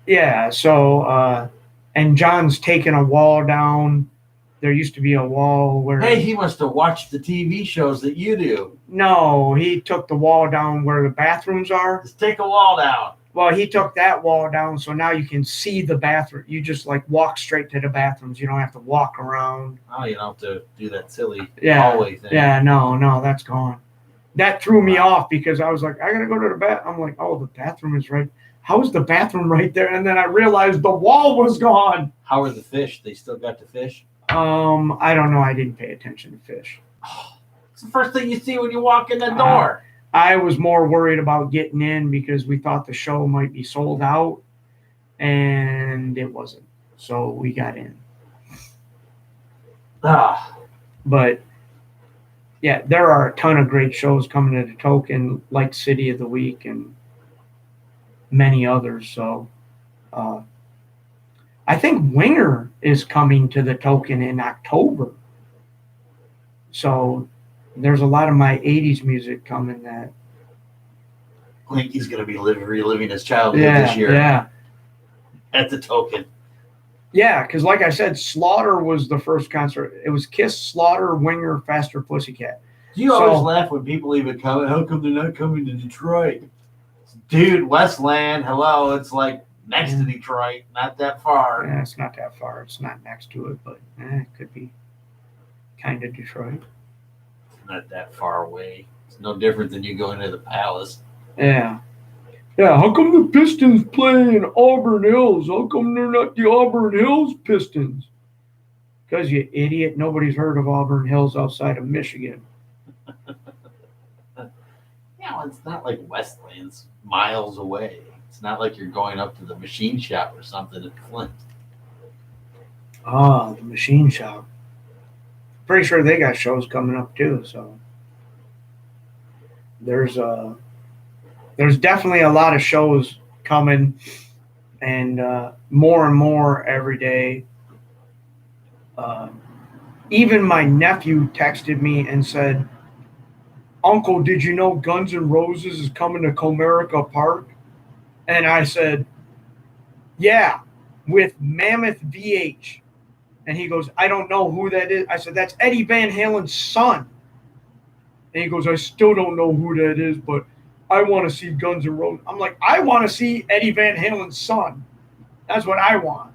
yeah, so and John's taken a wall down. There used to be a wall where Hey, he must have watched the TV shows that you do. no, he took the wall down where the bathrooms are. Just take a wall down. Well, he took that wall down, so now you can see the bathroom. You just like walk straight to the bathrooms. You don't have to walk around. Oh, you don't have to do that silly Yeah, hallway thing. yeah, no, that's gone. That threw me off because I was like, I gotta go to the bath. I'm like, oh, the bathroom is right. How is the bathroom right there? And then I realized the wall was gone. How are the fish? They still got the fish? I don't know. I didn't pay attention to fish. It's the first thing you see when you walk in the door. I was more worried about getting in because we thought the show might be sold out, and it wasn't. So we got in. But yeah, there are a ton of great shows coming to the Token, like City of the Week and many others. So I think Winger is coming to the Token in October. So there's a lot of my 80s music coming that. I think he's going to be reliving his childhood this year at the Token. Yeah, because like I said, Slaughter was the first concert. It was Kiss, Slaughter, Winger, Faster Pussycat. You always laugh when people even comment, how come they're not coming to Detroit? Dude, Westland, hello, it's like next to Detroit, not that far. Yeah, it's not that far. It's not next to it, but it could be kind of Detroit. Not that far away. It's no different than you going to the palace. Yeah. Yeah, how come the Pistons play in Auburn Hills? How come they're not the Auburn Hills Pistons? Because, you idiot, nobody's heard of Auburn Hills outside of Michigan. Yeah, well, it's not like Westland's miles away. It's not like you're going up to the machine shop or something at Flint. Ah, the machine shop. Pretty sure they got shows coming up too, so there's definitely a lot of shows coming, and more every day. Uh, Even my nephew texted me and said, "Uncle, did you know Guns N' Roses is coming to Comerica Park?" And I said, "Yeah, with Mammoth VH." And he goes, "I don't know who that is." I said, "That's Eddie Van Halen's son." And he goes, "I still don't know who that is, but I want to see Guns N' Roses." I'm like, "I want to see Eddie Van Halen's son. That's what I want."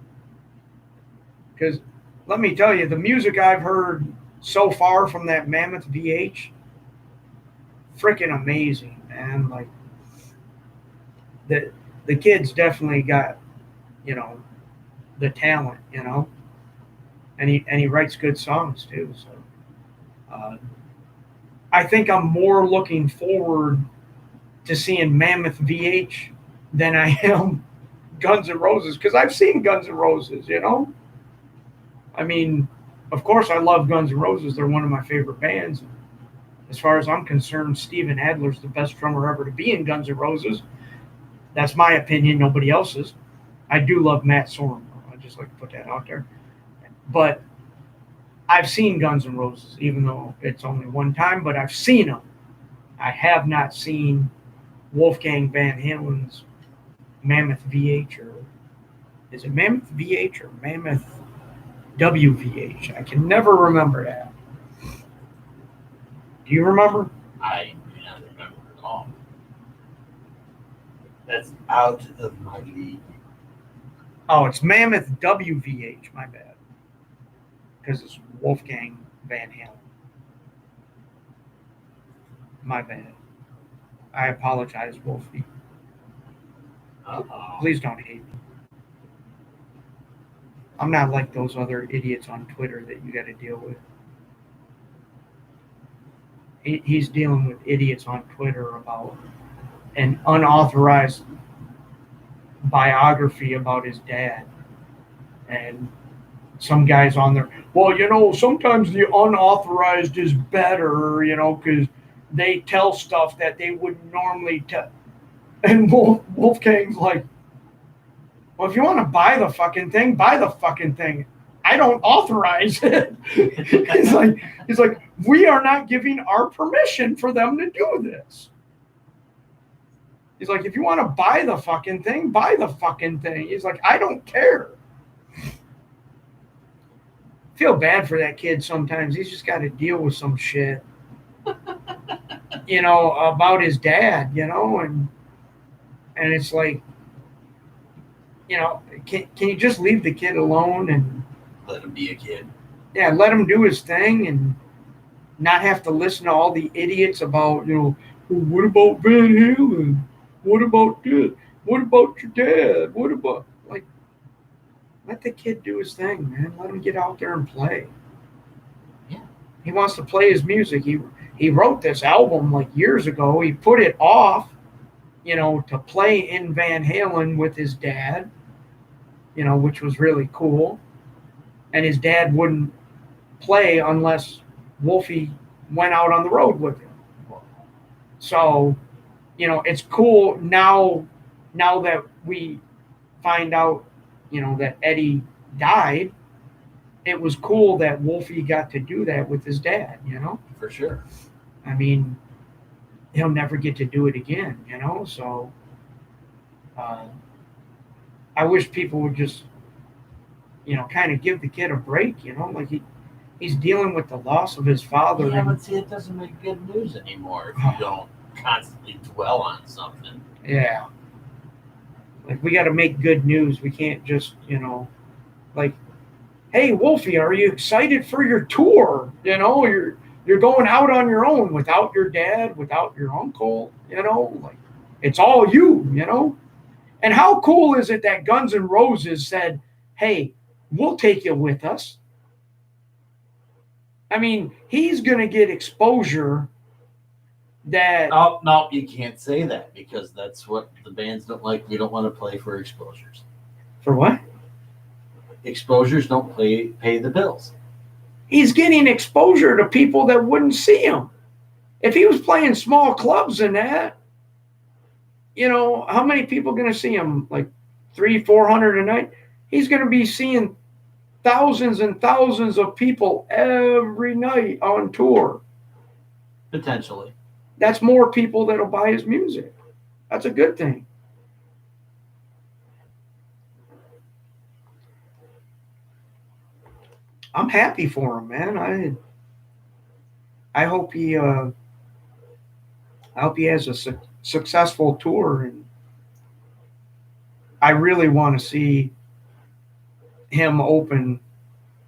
Because let me tell you, the music I've heard so far from that Mammoth VH, freaking amazing, man. Like the kid's definitely got, you know, the talent, and he writes good songs too. So I think I'm more looking forward to seeing Mammoth VH than I am Guns N' Roses, because I've seen Guns N' Roses. I mean, of course I love Guns N' Roses. They're one of my favorite bands. As far as I'm concerned, Steven Adler's the best drummer ever to be in Guns N' Roses. That's my opinion, nobody else's. I do love Matt Sorum. I just like to put that out there. But I've seen Guns N' Roses, even though it's only one time, but I've seen them. I have not seen Wolfgang Van Halen's Mammoth VH, or is it Mammoth VH or Mammoth WVH? I can never remember that. Do you remember? I do not remember at all. That's out of my league. Oh, it's Mammoth WVH, my bad. Because it's Wolfgang Van Halen. My bad. I apologize, Wolfie. Uh-oh. Please don't hate me. I'm not like those other idiots on Twitter that you got to deal with. He's dealing with idiots on Twitter about an unauthorized biography about his dad. And some guys on there, well, sometimes the unauthorized is better, because they tell stuff that they wouldn't normally tell. And Wolfgang's like, well, if you want to buy the fucking thing, buy the fucking thing. I don't authorize it. he's like, we are not giving our permission for them to do this. He's like, if you want to buy the fucking thing, buy the fucking thing. He's like, I don't care. Feel bad for that kid sometimes. He's just got to deal with some shit, about his dad, and it's like, can you just leave the kid alone and let him be a kid? Yeah, let him do his thing and not have to listen to all the idiots about, well, what about Van Halen? What about this? What about your dad? What about, let the kid do his thing, man. Let him get out there and play. Yeah. He wants to play his music. He wrote this album years ago. He put it off, to play in Van Halen with his dad, which was really cool. And his dad wouldn't play unless Wolfie went out on the road with him. So, it's cool now that we find out, that Eddie died. It was cool that Wolfie got to do that with his dad, For sure. I mean, he'll never get to do it again, so I wish people would just, kind of give the kid a break, he's dealing with the loss of his father. Yeah, but see, it doesn't make good news anymore if you don't constantly dwell on something. Yeah. We got to make good news. We can't just, hey, Wolfie, are you excited for your tour? You're going out on your own without your dad, without your uncle, like it's all you. And how cool is it that Guns N' Roses said, hey, we'll take you with us? I mean, he's going to get exposure that. Oh, no, you can't say that because that's what the bands don't like. We don't want to play for exposures. For what? Exposures don't pay the bills. He's getting exposure to people that wouldn't see him. If he was playing small clubs and that, how many people are going to see him? Like 300-400 a night? He's going to be seeing thousands and thousands of people every night on tour. Potentially. That's more people that'll buy his music. That's a good thing. I'm happy for him, man. I hope he has a successful tour, and I really want to see him open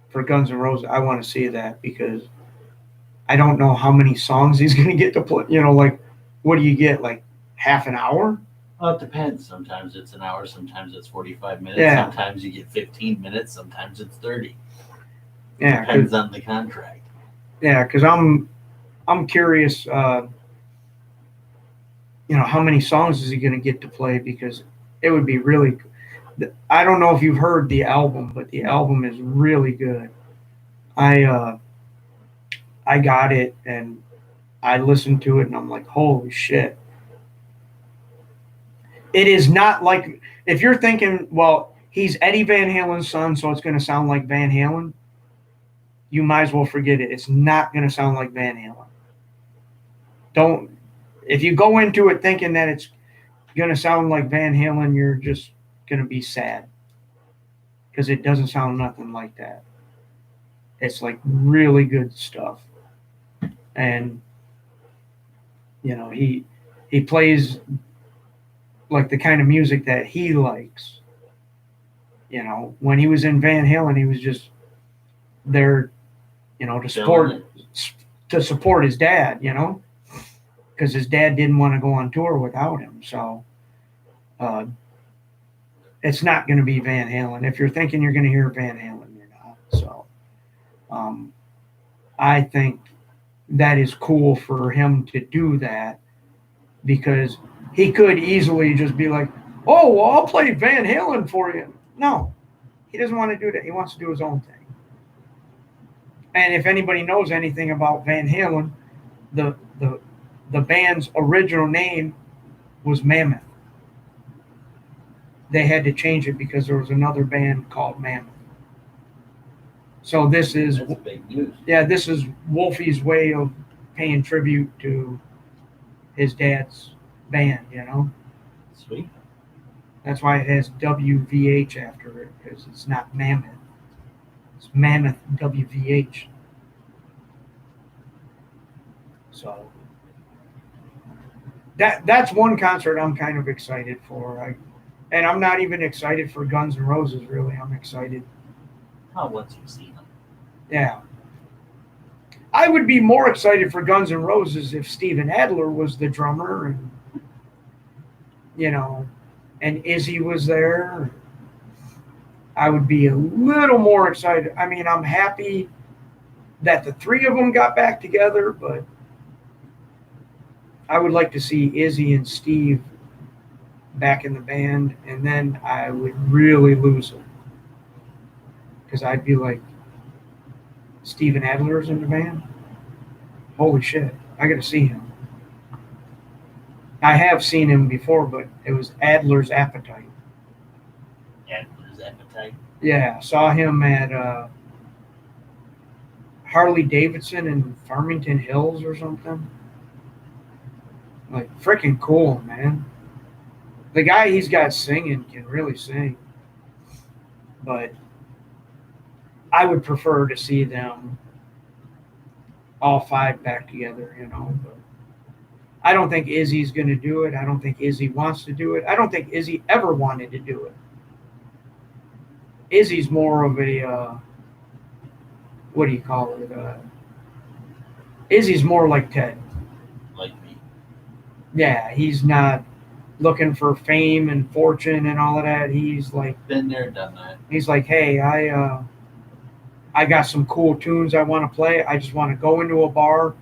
for Guns N' Roses. I want to see that because I don't know how many songs he's going to get to play. Like, what do you get? Like half an hour? Well, it depends. Sometimes it's an hour. Sometimes it's 45 minutes. Yeah. Sometimes you get 15 minutes. Sometimes it's 30. Yeah, Depends on the contract. Yeah, because I'm curious. How many songs is he going to get to play? Because it would be really. I don't know if you've heard the album, but the album is really good. I got it and I listened to it and I'm like, holy shit! It is not like if you're thinking, well, he's Eddie Van Halen's son, so it's going to sound like Van Halen. You might as well forget it. It's not going to sound like Van Halen. If you go into it thinking that it's going to sound like Van Halen, you're just going to be sad because it doesn't sound nothing like that. It's like really good stuff. And, he plays like the kind of music that he likes. When he was in Van Halen, he was just there, to support his dad, because his dad didn't want to go on tour without him. So it's not going to be Van Halen. If you're thinking you're going to hear Van Halen, you're not. So I think that is cool for him to do that because he could easily just be like, oh, well, I'll play Van Halen for you. No, he doesn't want to do that. He wants to do his own thing. And if anybody knows anything about Van Halen, the band's original name was Mammoth. They had to change it because there was another band called Mammoth. So That's big news. Yeah, this is Wolfie's way of paying tribute to his dad's band, Sweet. That's why it has WVH after it, because it's not Mammoth. It's Mammoth WVH. So that's one concert I'm kind of excited for. And I'm not even excited for Guns N' Roses, really. I'm excited. Oh, once you see them. Yeah. I would be more excited for Guns N' Roses if Steven Adler was the drummer and, and Izzy was there. I would be a little more excited. I mean, I'm happy that the three of them got back together, but I would like to see Izzy and Steve back in the band, and then I would really lose it. Because I'd be like, Steven Adler's in the band? Holy shit, I gotta see him. I have seen him before, but it was Adler's Appetite. Adler's Appetite? Yeah, saw him at Harley Davidson in Farmington Hills or something. Like, freaking cool, man. The guy he's got singing can really sing. But I would prefer to see them all five back together, But I don't think Izzy's going to do it. I don't think Izzy wants to do it. I don't think Izzy ever wanted to do it. Izzy's more of a, what do you call it? Izzy's more like Ted. like me. Yeah, he's not looking for fame and fortune and all of that. He's like, Been there, done that. hey, I got some cool tunes I want to play. I just want to go into a bar,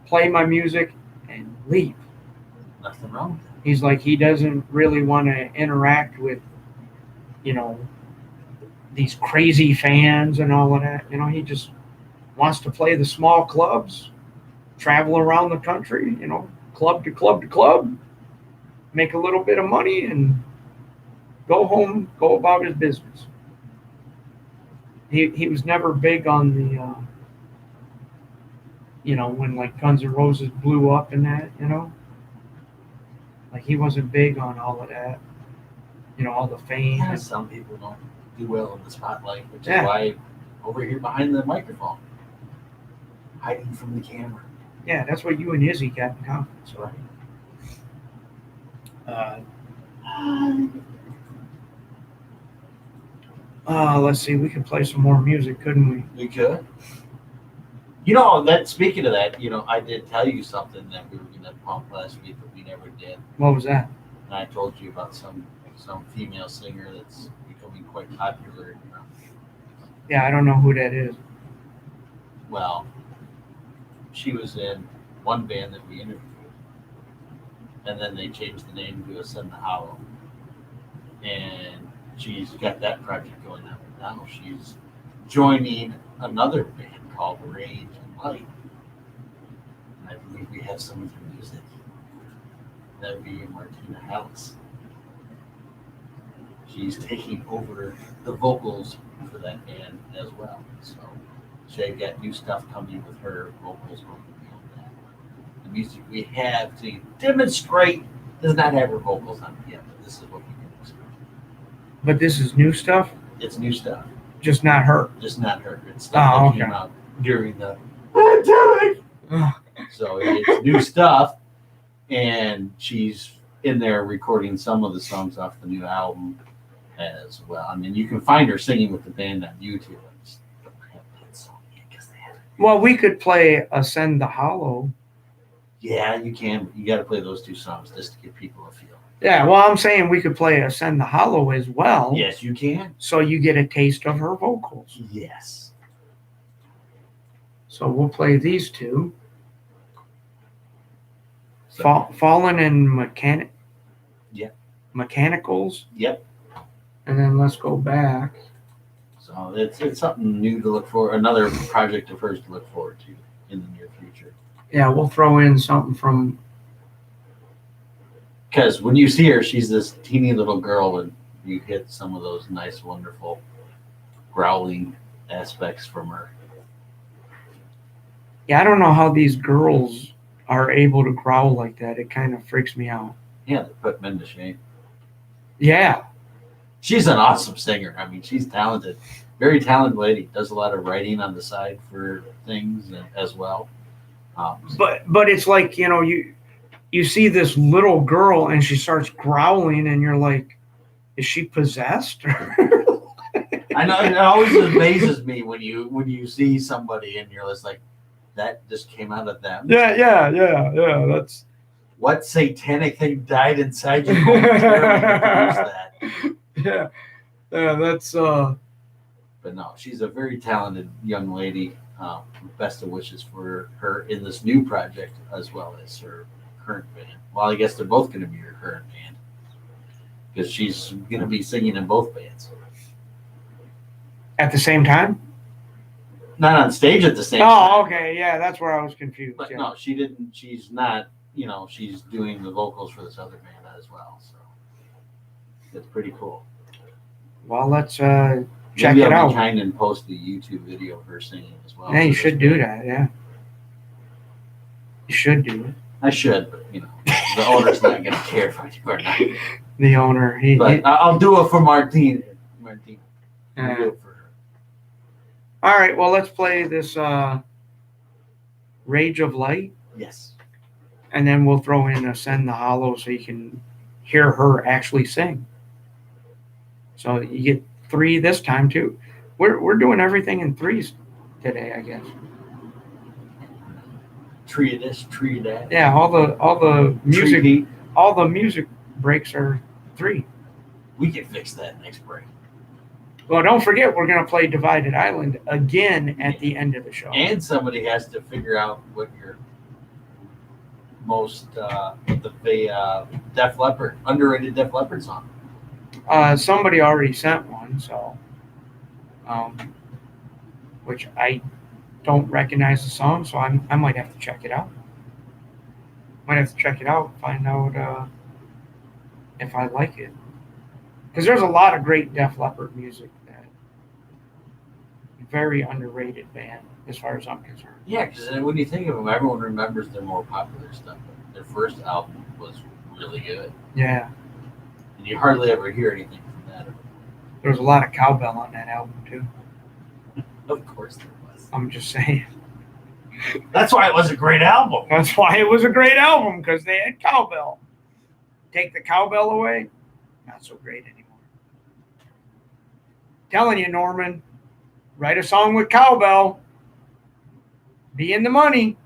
play my music, and leave. Nothing wrong with He's like, he doesn't really want to interact with, you know, these crazy fans and all of that. You know, he just wants to play the small clubs, travel around the country, you know, club to club to club, make a little bit of money, and go home, go about his business. He was never big on the, you know, when like Guns N' Roses blew up and that, you know, like he wasn't big on all of that, you know, all the fame. Yeah, And, some people don't do well in the spotlight, which Yeah. is why over here behind the microphone, hiding from the camera. yeah, that's what you and Izzy got in common. That's right. Let's see, we could play some more music, couldn't we? We could. You know, that speaking of that, you know, I did tell you something that we were gonna pump last week, but we never did. What was that? And I told you about some female singer that's becoming quite popular. You know? Yeah, I don't know who that is. Well, she was in one band that we interviewed, and then they changed the name to Ascend the Hollow, and she's got that project going on. Now she's joining another band called Rage and Light. And I believe we have some of her music. That would be Martina Hallis. She's taking over the vocals for that band as well. So they've got new stuff coming with her. Vocals going to be on that. The music we have to demonstrate does not have her vocals on it yet, but this is what we can expect. But this is new stuff, It's new stuff, just not her. just not her. It's stuff Oh, that okay. came out during the pandemic. So it's new stuff, and she's in there recording some of the songs off the new album as well. I mean, you can find her singing with the band on YouTube. I just don't have that song yet because they haven't. Well, we could play Ascend the Hollow. Yeah, you can. But you got to play those two songs just to give people a feel. Yeah, well, I'm saying we could play Ascend the Hollow as well. Yes, you can. So you get a taste of her vocals. Yes. So we'll play these two. So, Fallen and Yep. Mechanicals. Yep. And then let's go back. So it's something new to look for. Another project of hers to look forward to in the near future. Yeah, we'll throw in something from. Because when you see her, she's this teeny little girl, and you hit some of those nice, wonderful growling aspects from her. Yeah, I don't know how these girls are able to growl like that. It kind of freaks me out. Yeah, they put men to shame. Yeah. She's an awesome singer. I mean, she's talented. Very talented lady. Does a lot of writing on the side for things as well. But it's like, you know, you see this little girl and she starts growling and you're like, is she possessed? I know it always amazes me when you see somebody and you're just like, that just came out of them. Yeah. That's What satanic thing died inside you momentarily to produce that? Yeah, that's But no, she's a very talented young lady. Best of wishes for her in this new project as well as her current band. Well, I guess they're both going to be her current band because she's going to be singing in both bands. at the same time. Not on stage at the same time. Oh, okay, yeah, that's where I was confused. But Yeah. no, she didn't. She's not. You know, she's doing the vocals for this other band as well. So it's pretty cool. Well, let's check Maybe it I'll out. be kind and post the YouTube video of her singing as well. Yeah, you for should this do band. that. Yeah, you should do it. I should, but you know, the owner's not going to care if I do or not. The owner, But I'll do it for Martine. I'll do yeah. it for her. All right, well, let's play this Rage of Light, Yes. and then we'll throw in Ascend the Hollow so you can hear her actually sing. So you get 3 this time too. We're doing everything in 3s today, I guess. tree of this, tree of that. Yeah, all the music Tree heat. all the music breaks are 3. We can fix that next break. Well, don't forget we're gonna play Divided Island again at the end of the show. And somebody has to figure out what your most Def Leppard, underrated Def Leppard song. Somebody already sent one, so which I don't recognize the song, so I might have to check it out. Find out if I like it. Because there's a lot of great Def Leppard music that very underrated band as far as I'm concerned. Yeah, because when you think of them, everyone remembers their more popular stuff. But their first album was really good. Yeah, And you hardly ever hear anything from that. there was a lot of cowbell on that album too. Of course there was. I'm just saying. That's why it was a great album. That's why it was a great album, because they had cowbell. Take the cowbell away, not so great anymore. Telling you, Norman, write a song with cowbell. Be in the money.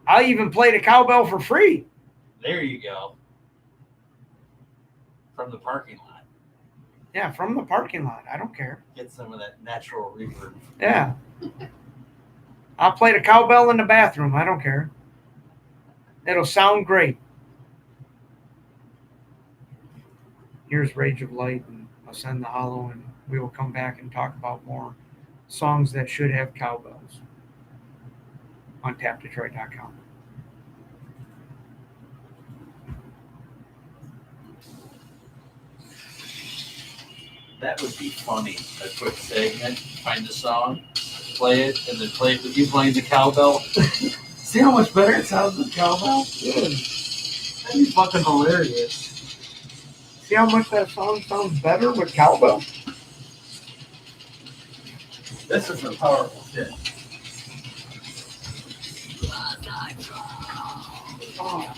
I'll even play the cowbell for free. There you go. From the parking lot. Yeah, from the parking lot. I don't care. Get some of that natural reverb. Yeah. I'll play the cowbell in the bathroom. I don't care. It'll sound great. Here's Rage of Light and Ascend the Hollow, and we will come back and talk about more songs that should have cowbells on tapdetroit.com. That would be funny. A quick segment, find a song, play it, and then play it with you playing the cowbell. See how much better it sounds with cowbell? Good. That'd be fucking hilarious. See how much that song sounds better with cowbell? This is some powerful shit. Oh.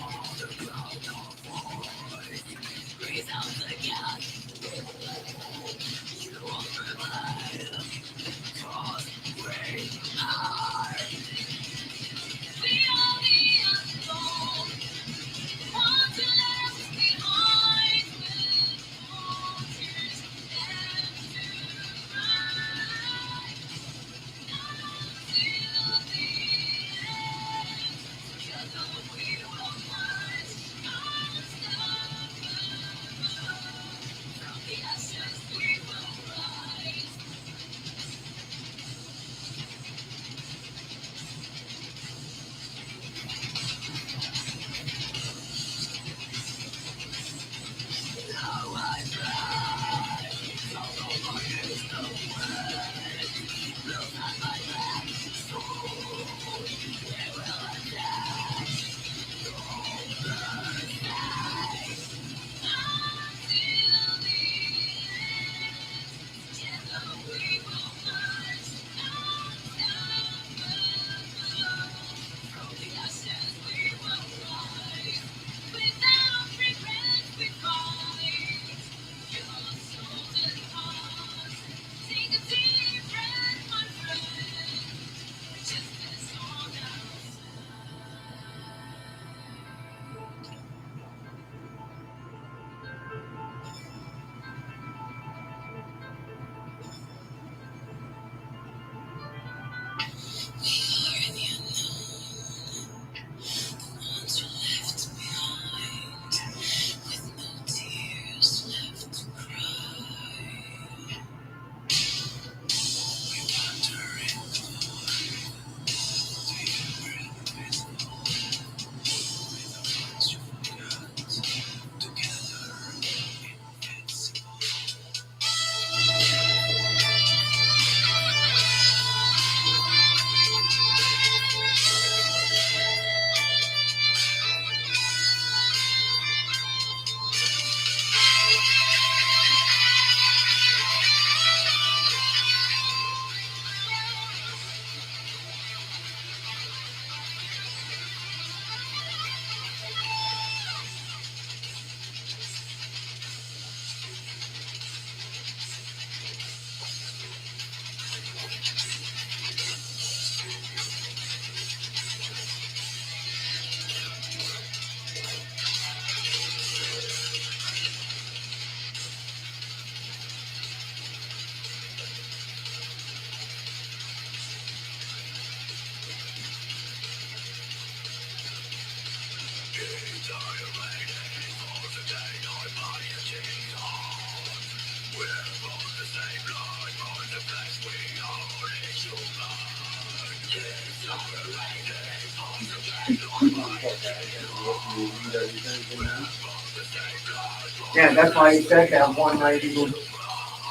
Yeah, that's why he said that one night. He goes,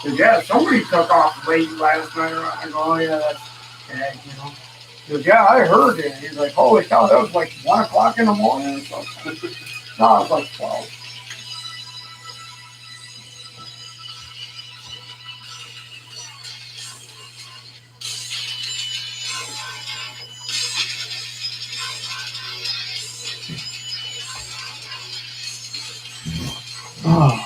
yeah, somebody took off late last night. I go, oh yeah, that's, you know. He goes, yeah, I heard it. He's like, holy cow, that was like 1 o'clock in the morning or something. No, it was like 12. Oh.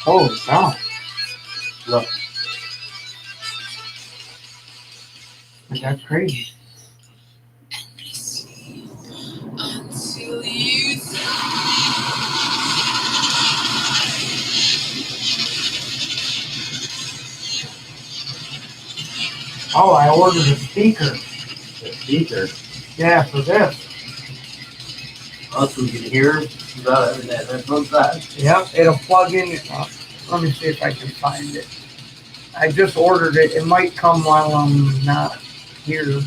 Holy cow. Look. That's crazy. Oh, I ordered a speaker. The speaker. Yeah, for this. Oh, so we can hear about it. That's both sides. Yep, it'll plug in. Let me see if I can find it. I just ordered it. It might come while I'm not here.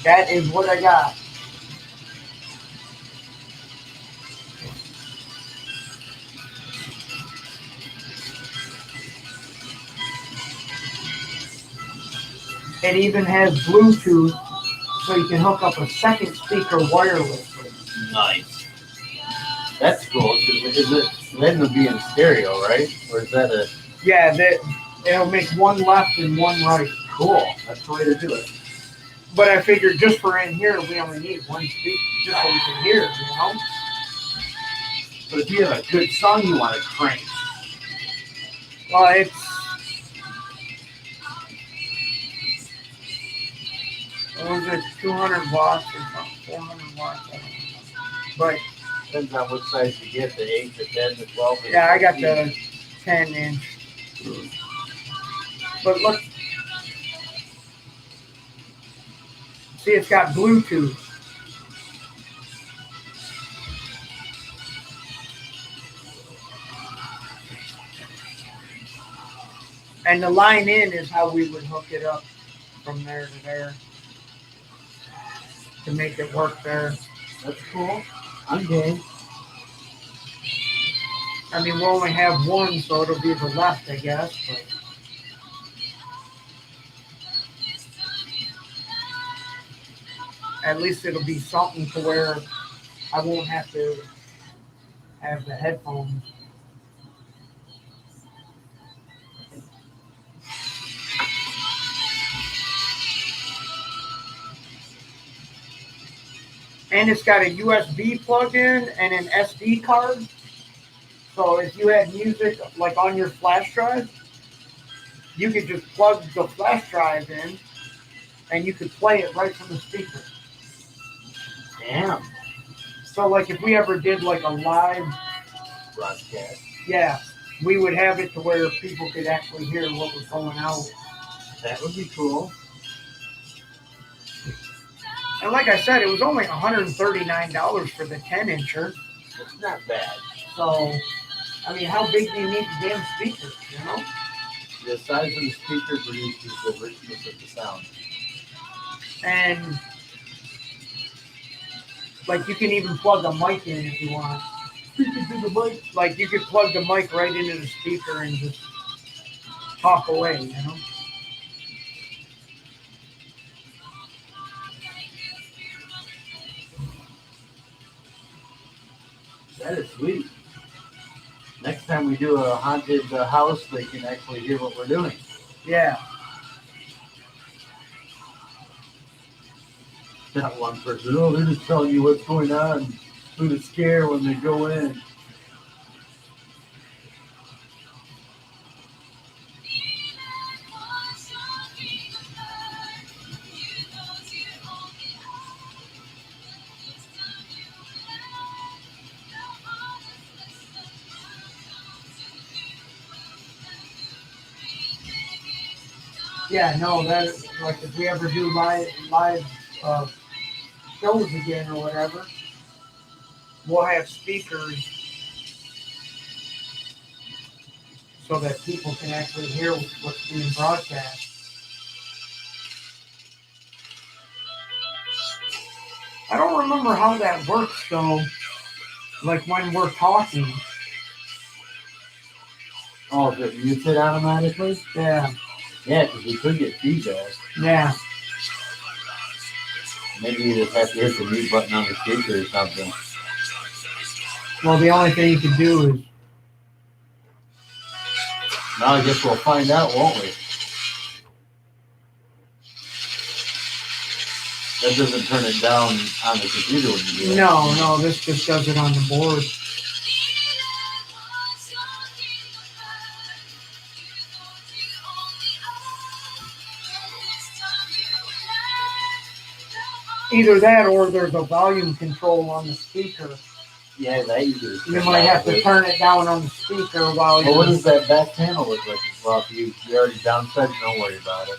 That is what I got. It even has Bluetooth, so you can hook up a second speaker wirelessly. Nice. That's cool. Is it then it'll be in stereo, right? Or is that a Yeah, it'll make one left and one right. cool? That's the way to do it. But I figured just for in here, we only need one speaker, just so we can hear it, you know? But if you have a good song you want to crank, Well, it's... What was it, 200 watts or something, 400 watts, I don't know. But, depends on what size you get, the 8, the 10, the 12. yeah, I got the 10-inch. But look, see, it's got Bluetooth. And the line in is how we would hook it up from there to there to make it work there. That's cool. I'm game. I mean, we'll only have one, so it'll be the left, I guess. But at least it'll be something to where I won't have to have the headphones. And it's got a USB plug-in and an SD card. So if you had music like on your flash drive, you could just plug the flash drive in and you could play it right from the speaker. Damn. So like if we ever did like a live Broadcast. yeah, we would have it to where people could actually hear what was going out. That would be cool. And like I said, it was only $139 for the 10-incher. It's not bad. So, I mean, how big do you need the damn speakers, you know? The size of the speaker produces the richness of the sound. And Like you can even plug a mic in if you want. Speaking to the mic. Like you could plug the mic right into the speaker and just talk away, you know? That is sweet. Next time we do a haunted house, they can actually hear what we're doing. Yeah. Not one person, oh, they're just telling you what's going on, who to scare when they go in. Yeah, no, that like if we ever do live shows again or whatever, we'll have speakers so that people can actually hear what's being broadcast. I don't remember how that works though. Like when we're talking. Oh, does it mute it automatically? Yeah. Yeah, because we could get feedback. Yeah. Maybe you just have to hit the mute button on the speaker or something. Well, the only thing you can do is. Now I guess we'll find out, won't we? That doesn't turn it down on the computer when you do it. No, this just does it on the board. Either that or there's a volume control on the speaker. Yeah, that usually. You might have to turn it down on the speaker while you. Well, what does that back panel look like? Well, if you already downsized, don't worry about it.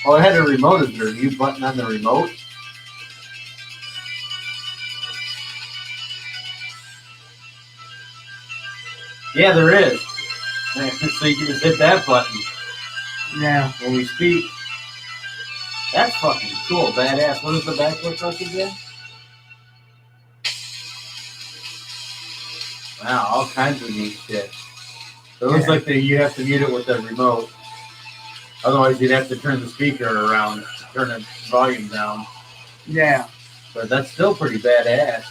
Oh, I had a remote. Is there a mute button on the remote? Yeah, there is. So you can just hit that button. Yeah. When we speak. That's fucking cool, badass. What does the back look like again? Wow, all kinds of neat shit. It looks like you have to mute it with the remote. Otherwise, you'd have to turn the speaker around, turn the volume down. Yeah. But that's still pretty badass.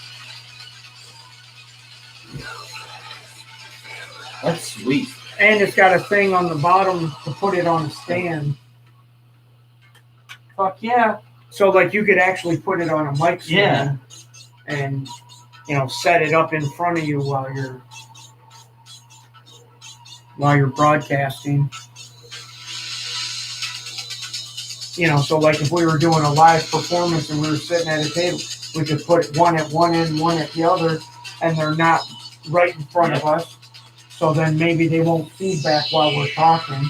That's sweet. And it's got a thing on the bottom to put it on a stand. Fuck yeah. So, like, you could actually put it on a mic stand and, set it up in front of you while you're broadcasting. So like if we were doing a live performance and we were sitting at a table, we could put one at one end, one at the other, and they're not right in front of us. So then maybe they won't feedback while we're talking.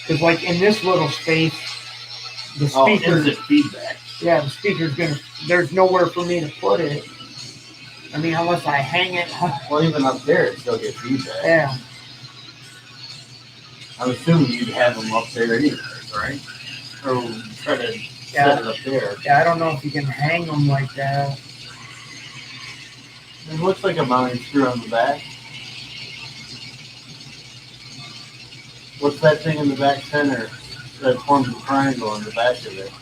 Because like in this little space, the speaker. Instant feedback. Yeah, the speaker's there's nowhere for me to put it. I mean, unless I hang it. Well, even up there, it still gets feedback. Yeah. I'm assuming you'd have them up there anyway, right? Or try to set it up there. Yeah, I don't know if you can hang them like that. It looks like a mounting screw on the back. What's that thing in the back center that forms a triangle on the back of it?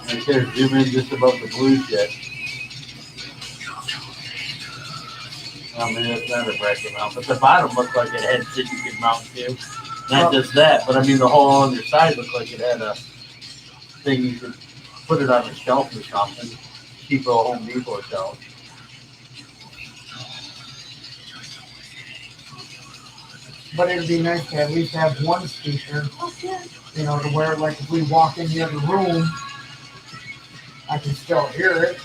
Right there, zoom in just above the blue shit. I mean, it's not a bracket mount, but the bottom looked like it had shit you could mount to. Not just that, but I mean, the whole underside looked like it had a thing you could put it on a shelf or something. Keep a Home Depot shelf. But it'd be nice to at least have one speaker, to where like if we walk in the other room, I can still hear it.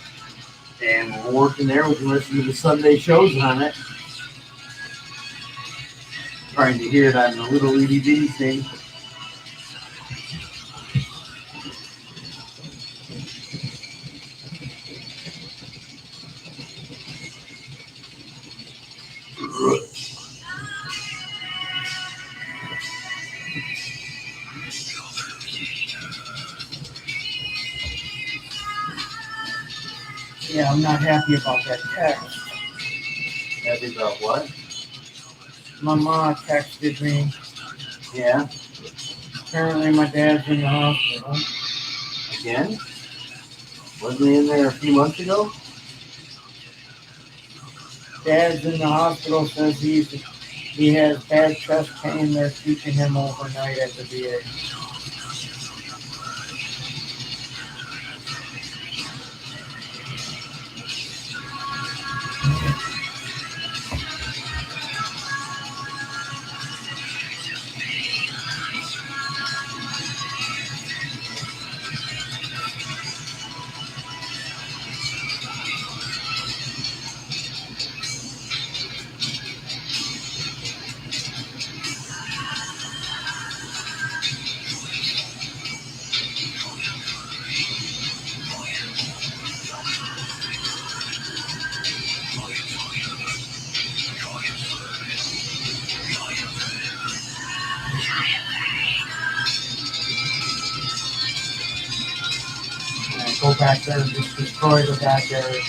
And we're working there, we can listen to the Sunday shows on it. Trying to hear it on the little itty bitty thing. Yeah, I'm not happy about that text. Happy about what? My mom texted me. Yeah. Apparently my dad's in the hospital. Again? Wasn't he in there a few months ago? Dad's in the hospital, says he has bad chest pain. They're keeping him overnight at the VA. Go back there and just destroy the back area.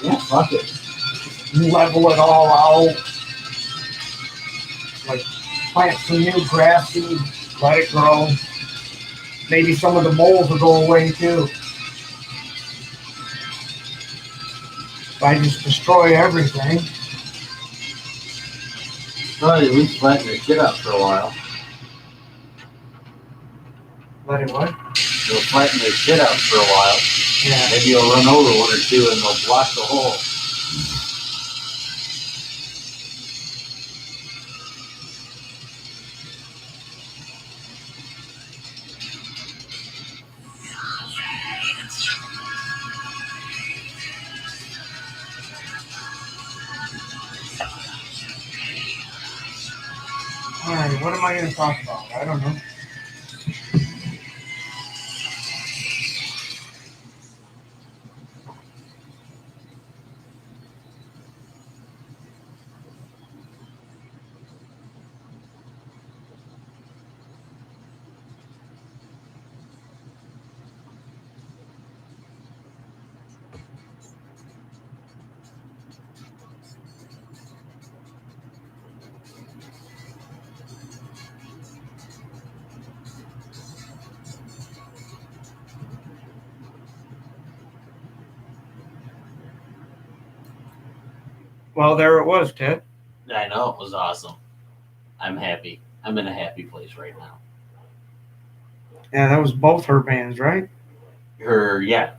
Yeah, fuck it. Level it all out. Like plant some new grass seed, let it grow. Maybe some of the moles will go away too. If I just destroy everything. Probably at least flatten their shit out for a while. Let it what? They'll flatten their shit out for a while. Yeah. Maybe you'll run over one or two and they'll block the hole. Alright, what am I going to talk about? I don't know. Well, there it was, Ted. I know, it was awesome. I'm happy. I'm in a happy place right now. Yeah, that was both her bands, right? Yeah.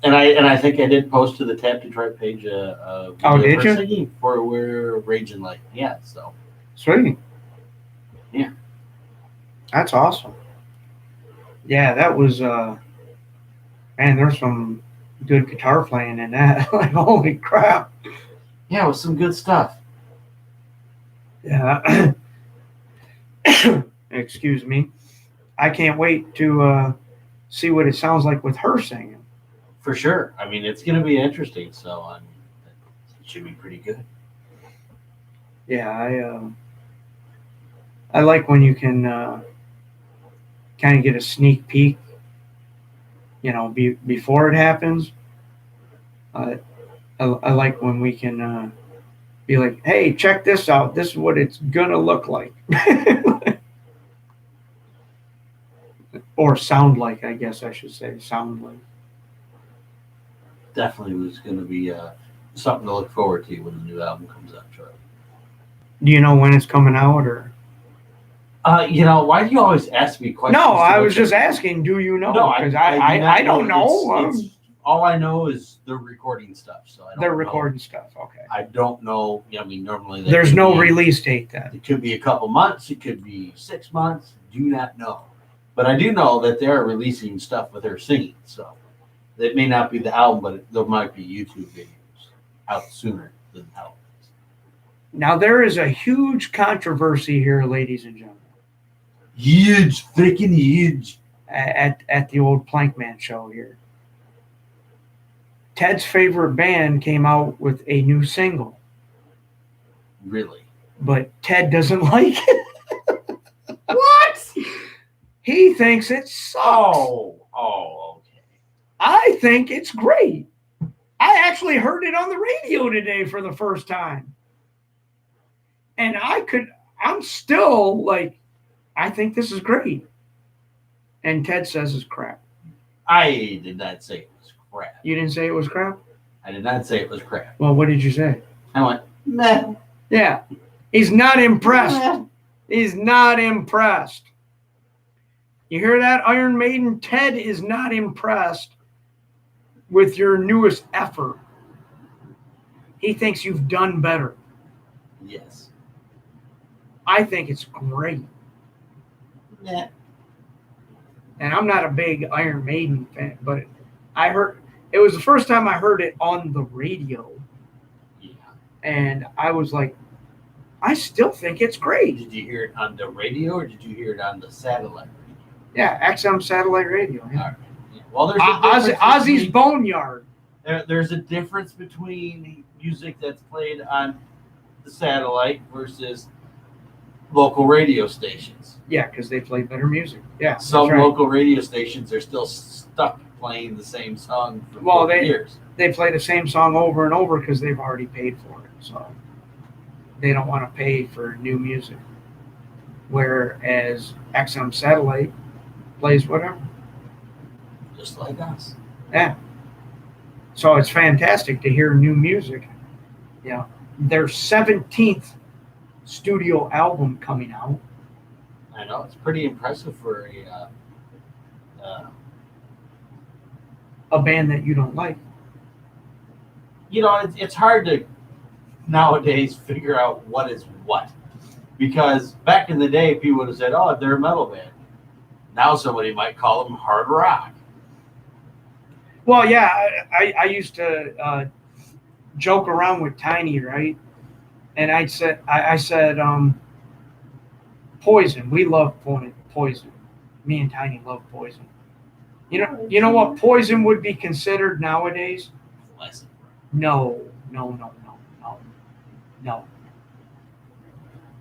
And I think I did post to the Tap Detroit page Oh, did you? singing for We're Raging Like. Yeah, so. Sweet. Yeah. That's awesome. Yeah, that was man, there's some good guitar playing in that. Like, holy crap. Yeah, it was some good stuff. Yeah. Excuse me. I can't wait to see what it sounds like with her singing. For sure. I mean, it's going to be interesting, so it should be pretty good. Yeah, I like when you can kind of get a sneak peek, before it happens. I like when we can be like, hey, check this out. This is what it's going to look like. Or sound like, I guess I should say. Sound like. Definitely was going to be something to look forward to when the new album comes out, Charlie. Do you know when it's coming out, or? Why do you always ask me questions? No, I was just asking. Do you know? No, because I don't know. All I know is they're recording stuff. So I don't they're know. recording stuff. Okay. I don't know. I mean, normally there's no release date then. It could be a couple months. It could be 6 months. Do not know. But I do know that they are releasing stuff with her singing. So it may not be the album, but there might be YouTube videos out sooner than albums. Now there is a huge controversy here, ladies and gentlemen, Huge, freaking huge. at the old Plankman show here. Ted's favorite band came out with a new single, Really? but Ted doesn't like it. What? He thinks it sucks. Okay. I think it's great. I actually heard it on the radio today for the first time. And I'm still like, I think this is great. And Ted says it's crap. I did not say it was crap. You didn't say it was crap? I did not say it was crap. Well, what did you say? I went, meh. Yeah. He's not impressed. Meh. He's not impressed. You hear that, Iron Maiden? Ted is not impressed with your newest effort. He thinks you've done better. Yes. I think it's great. Meh. And I'm not a big Iron Maiden fan, but I heard it was the first time I heard it on the radio. Yeah. And I was like, I still think it's great. Did you hear it on the radio or did you hear it on the satellite radio? Yeah, XM satellite radio. Yeah. All right. Yeah. Well, there's a difference Ozzy's between- Boneyard. There's a difference between music that's played on the satellite versus local radio stations. Yeah, because they play better music. Yeah, Some that's right. local radio stations are still stuck playing the same song for 40 years. They play the same song over and over because they've already paid for it. So they don't want to pay for new music. Whereas XM satellite plays whatever. Just like us. Yeah. So it's fantastic to hear new music. Yeah. Their 17th studio album coming out. I know. It's pretty impressive for A band that you don't like. It's hard to nowadays figure out what is what. Because back in the day, people would have said, oh, they're a metal band. Now somebody might call them hard rock. Well, yeah, I used to joke around with Tiny, right? And I said, Poison. We love Poison. Me and Tiny love Poison. You know what Poison would be considered nowadays? Classic. No.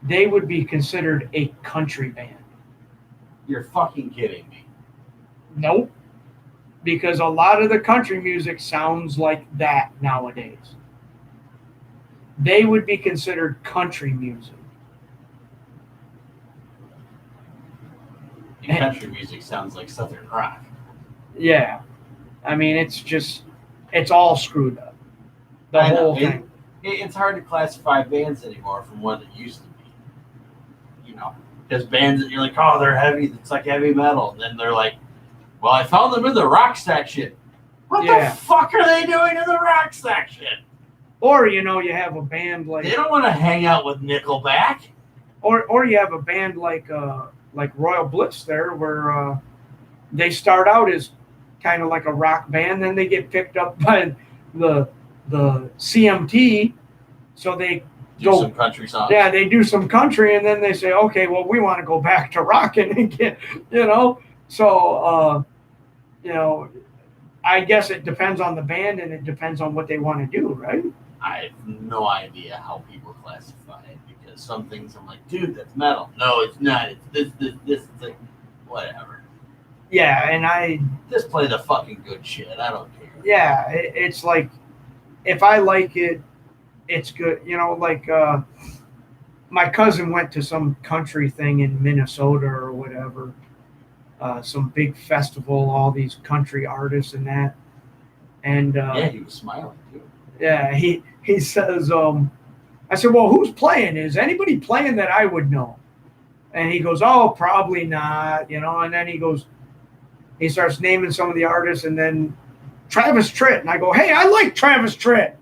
They would be considered a country band. You're fucking kidding me. Nope. Because a lot of the country music sounds like that nowadays. They would be considered country music. And country music sounds like southern rock. Yeah. I mean, it's all screwed up. The I know. whole thing. It's hard to classify bands anymore from what it used to be. Because bands that you're like, oh, they're heavy, it's like heavy metal. And then they're like, well, I found them in the rock section. What the fuck are they doing in the rock section? Or, you have a band like... They don't want to hang out with Nickelback. Or you have a band like Royal Bliss there, where they start out as kind of like a rock band, then they get picked up by the CMT, so they Do some country songs. Yeah, they do some country, and then they say, okay, well, we want to go back to rocking again, So, I guess it depends on the band, and it depends on what they want to do, right? I have no idea how people classify it, because some things I'm like, dude, that's metal. No, it's not. It's this, whatever. Yeah, and I... Just play the fucking good shit. I don't care. Yeah, it's like, if I like it, it's good. My cousin went to some country thing in Minnesota or whatever, some big festival, all these country artists and that. And yeah, he was smiling too. Yeah, he says, I said, well, who's playing? Is anybody playing that I would know? And he goes, oh, probably not, and then he starts naming some of the artists, and then Travis Tritt. And I go, hey, I like Travis Tritt.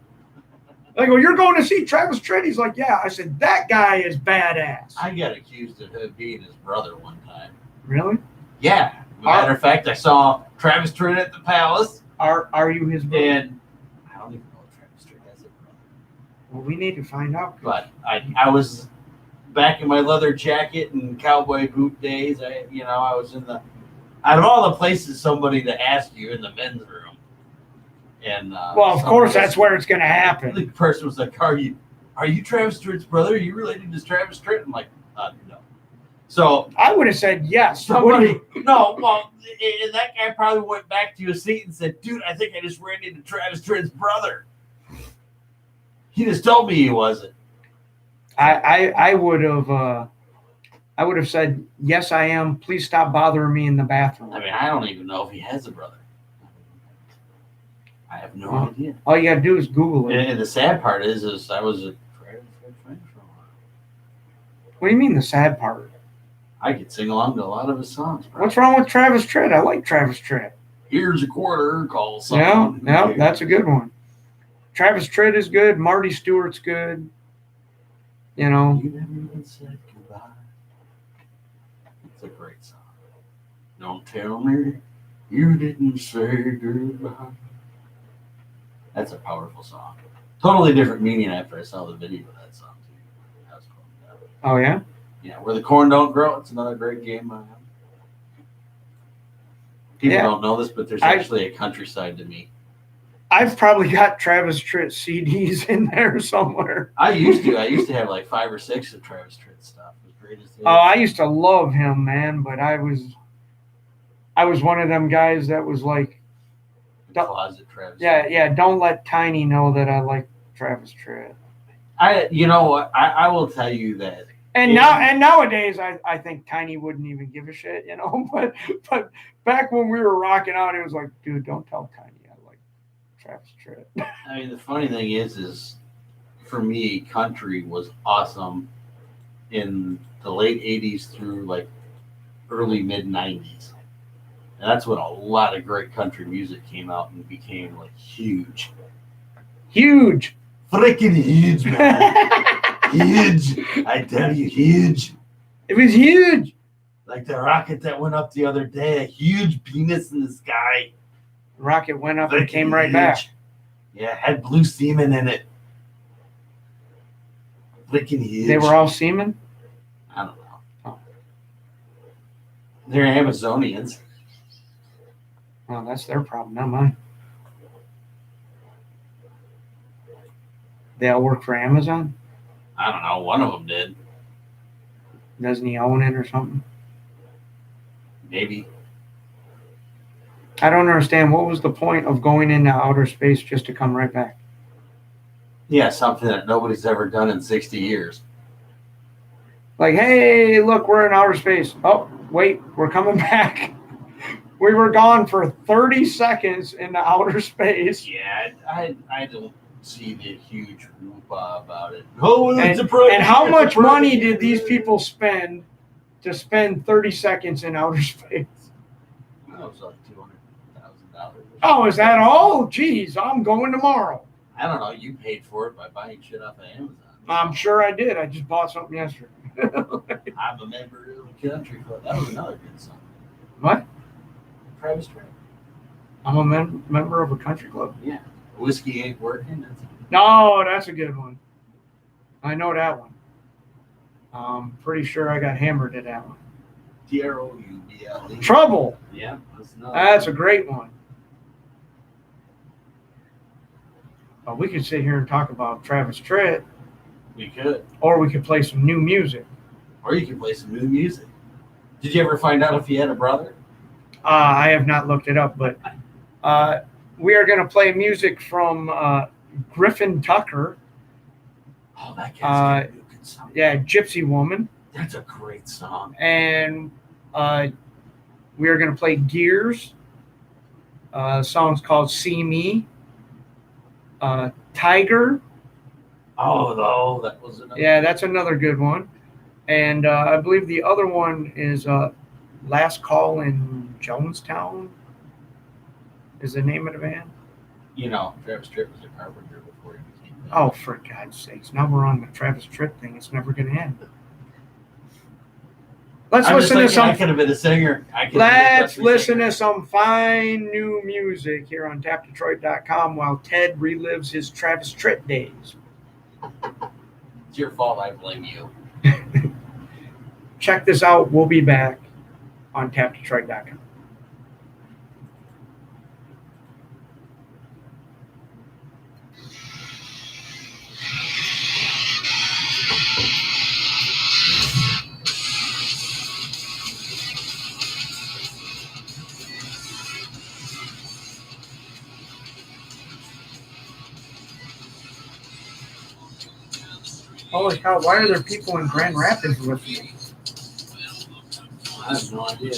I go, you're going to see Travis Tritt? He's like, yeah. I said, that guy is badass. I got accused of him being his brother one time. Really? Yeah. Matter of fact, I saw Travis Tritt at the Palace. Are you his brother? And I don't even know if Travis Tritt has a brother. Well, we need to find out. But I was back in my leather jacket and cowboy boot days. I was in the out of all the places somebody to ask you in the men's room. And Well, of course, that's where it's going to happen. The person was like, "Are you Travis Tritt's brother? Are you related to Travis Tritt?" I'm like, "No." So I would have said yes. somebody, no, well, and that guy probably went back to his seat and said, "Dude, I think I just ran into Travis Tritt's brother." He just told me he wasn't. I would have said yes, I am. Please stop bothering me in the bathroom. I mean, I don't even know if he has a brother. I have no idea. All you got to do is Google it. And the sad part is I was a Travis Tritt fan for a while. What do you mean the sad part? I could sing along to a lot of his songs. Bro. What's wrong with Travis Tritt? I like Travis Tritt. Here's a quarter, call someone. Yeah, that's a good one. Travis Tritt is good. Marty Stewart's good. You know. You never even said goodbye. It's a great song. Don't tell me you didn't say goodbye. That's a powerful song. Totally different meaning after I saw the video of that song too. That was cool. Oh yeah? Yeah, Where the Corn Don't Grow. It's another great game I have. People don't know this, but there's actually a countryside to me. I've probably got Travis Tritt CDs in there somewhere. I used to have like 5 or 6 of Travis Tritt stuff. It was great as Oh, I used to love him, man, but I was one of them guys that was like, closet Travis. Yeah. Don't let Tiny know that I like Travis Tritt. You know what? I will tell you that. And nowadays, I think Tiny wouldn't even give a shit, you know. But back when we were rocking out, it was like, dude, don't tell Tiny I like Travis Tritt. I mean, the funny thing is for me, country was awesome in the late '80s through like early mid '90s. And that's when a lot of great country music came out and became like huge. Huge. Freaking huge, man. Huge. I tell you, huge. It was huge. Like the rocket that went up the other day, a huge penis in the sky. The rocket went up Freaking and came right huge. back. Yeah, had blue semen in it. Freaking huge. They were all semen? I don't know. Oh. They're Amazonians. Oh, that's their problem, not mine. They all work for Amazon? I don't know. One of them did. Doesn't he own it or something? Maybe. I don't understand. What was the point of going into outer space just to come right back? Yeah, something that nobody's ever done in 60 years. Like, hey, look, we're in outer space. Oh, wait, we're coming back. We were gone for 30 seconds into outer space. Yeah, I don't see the huge whoop-ah about it. Oh, and how much money did these people spend to spend 30 seconds in outer space? That was like $200,000. Oh, is that all? Geez, I'm going tomorrow. I don't know. You paid for it by buying shit off of Amazon. I'm sure I did. I just bought something yesterday. I'm a member of the country club. That was another good song. What? Travis Tritt. I'm a member of a country club. Yeah. Whiskey ain't working. No, that's a good one. I know that one. Pretty sure I got hammered at that one. TROUBLE. Trouble. Yeah. That's a great one. We could sit here and talk about Travis Tritt. We could. Or we could play some new music. Or you could play some new music. Did you ever find out if he had a brother? I have not looked it up, but we are going to play music from Griffin Tucker. Oh, that guy's got a good song. Yeah, Gypsy Woman. That's a great song. And we are going to play Gears. Song's called See Me. Tiger. Oh, that was another. Yeah, that's another good one. And I believe the other one is Last Call in Jonestown is the name of the band. You know, Travis Tritt was a carpenter before he became. Oh, for God's sakes. Now we're on the Travis Tritt thing. It's never going to end. Let's listen to some. I could have been a singer. Let's listen to some fine new music here on tapdetroit.com while Ted relives his Travis Tritt days. It's your fault. I blame you. Check this out. We'll be back on tapdetroit.com. Holy cow, why are there people in Grand Rapids listening? I have no idea.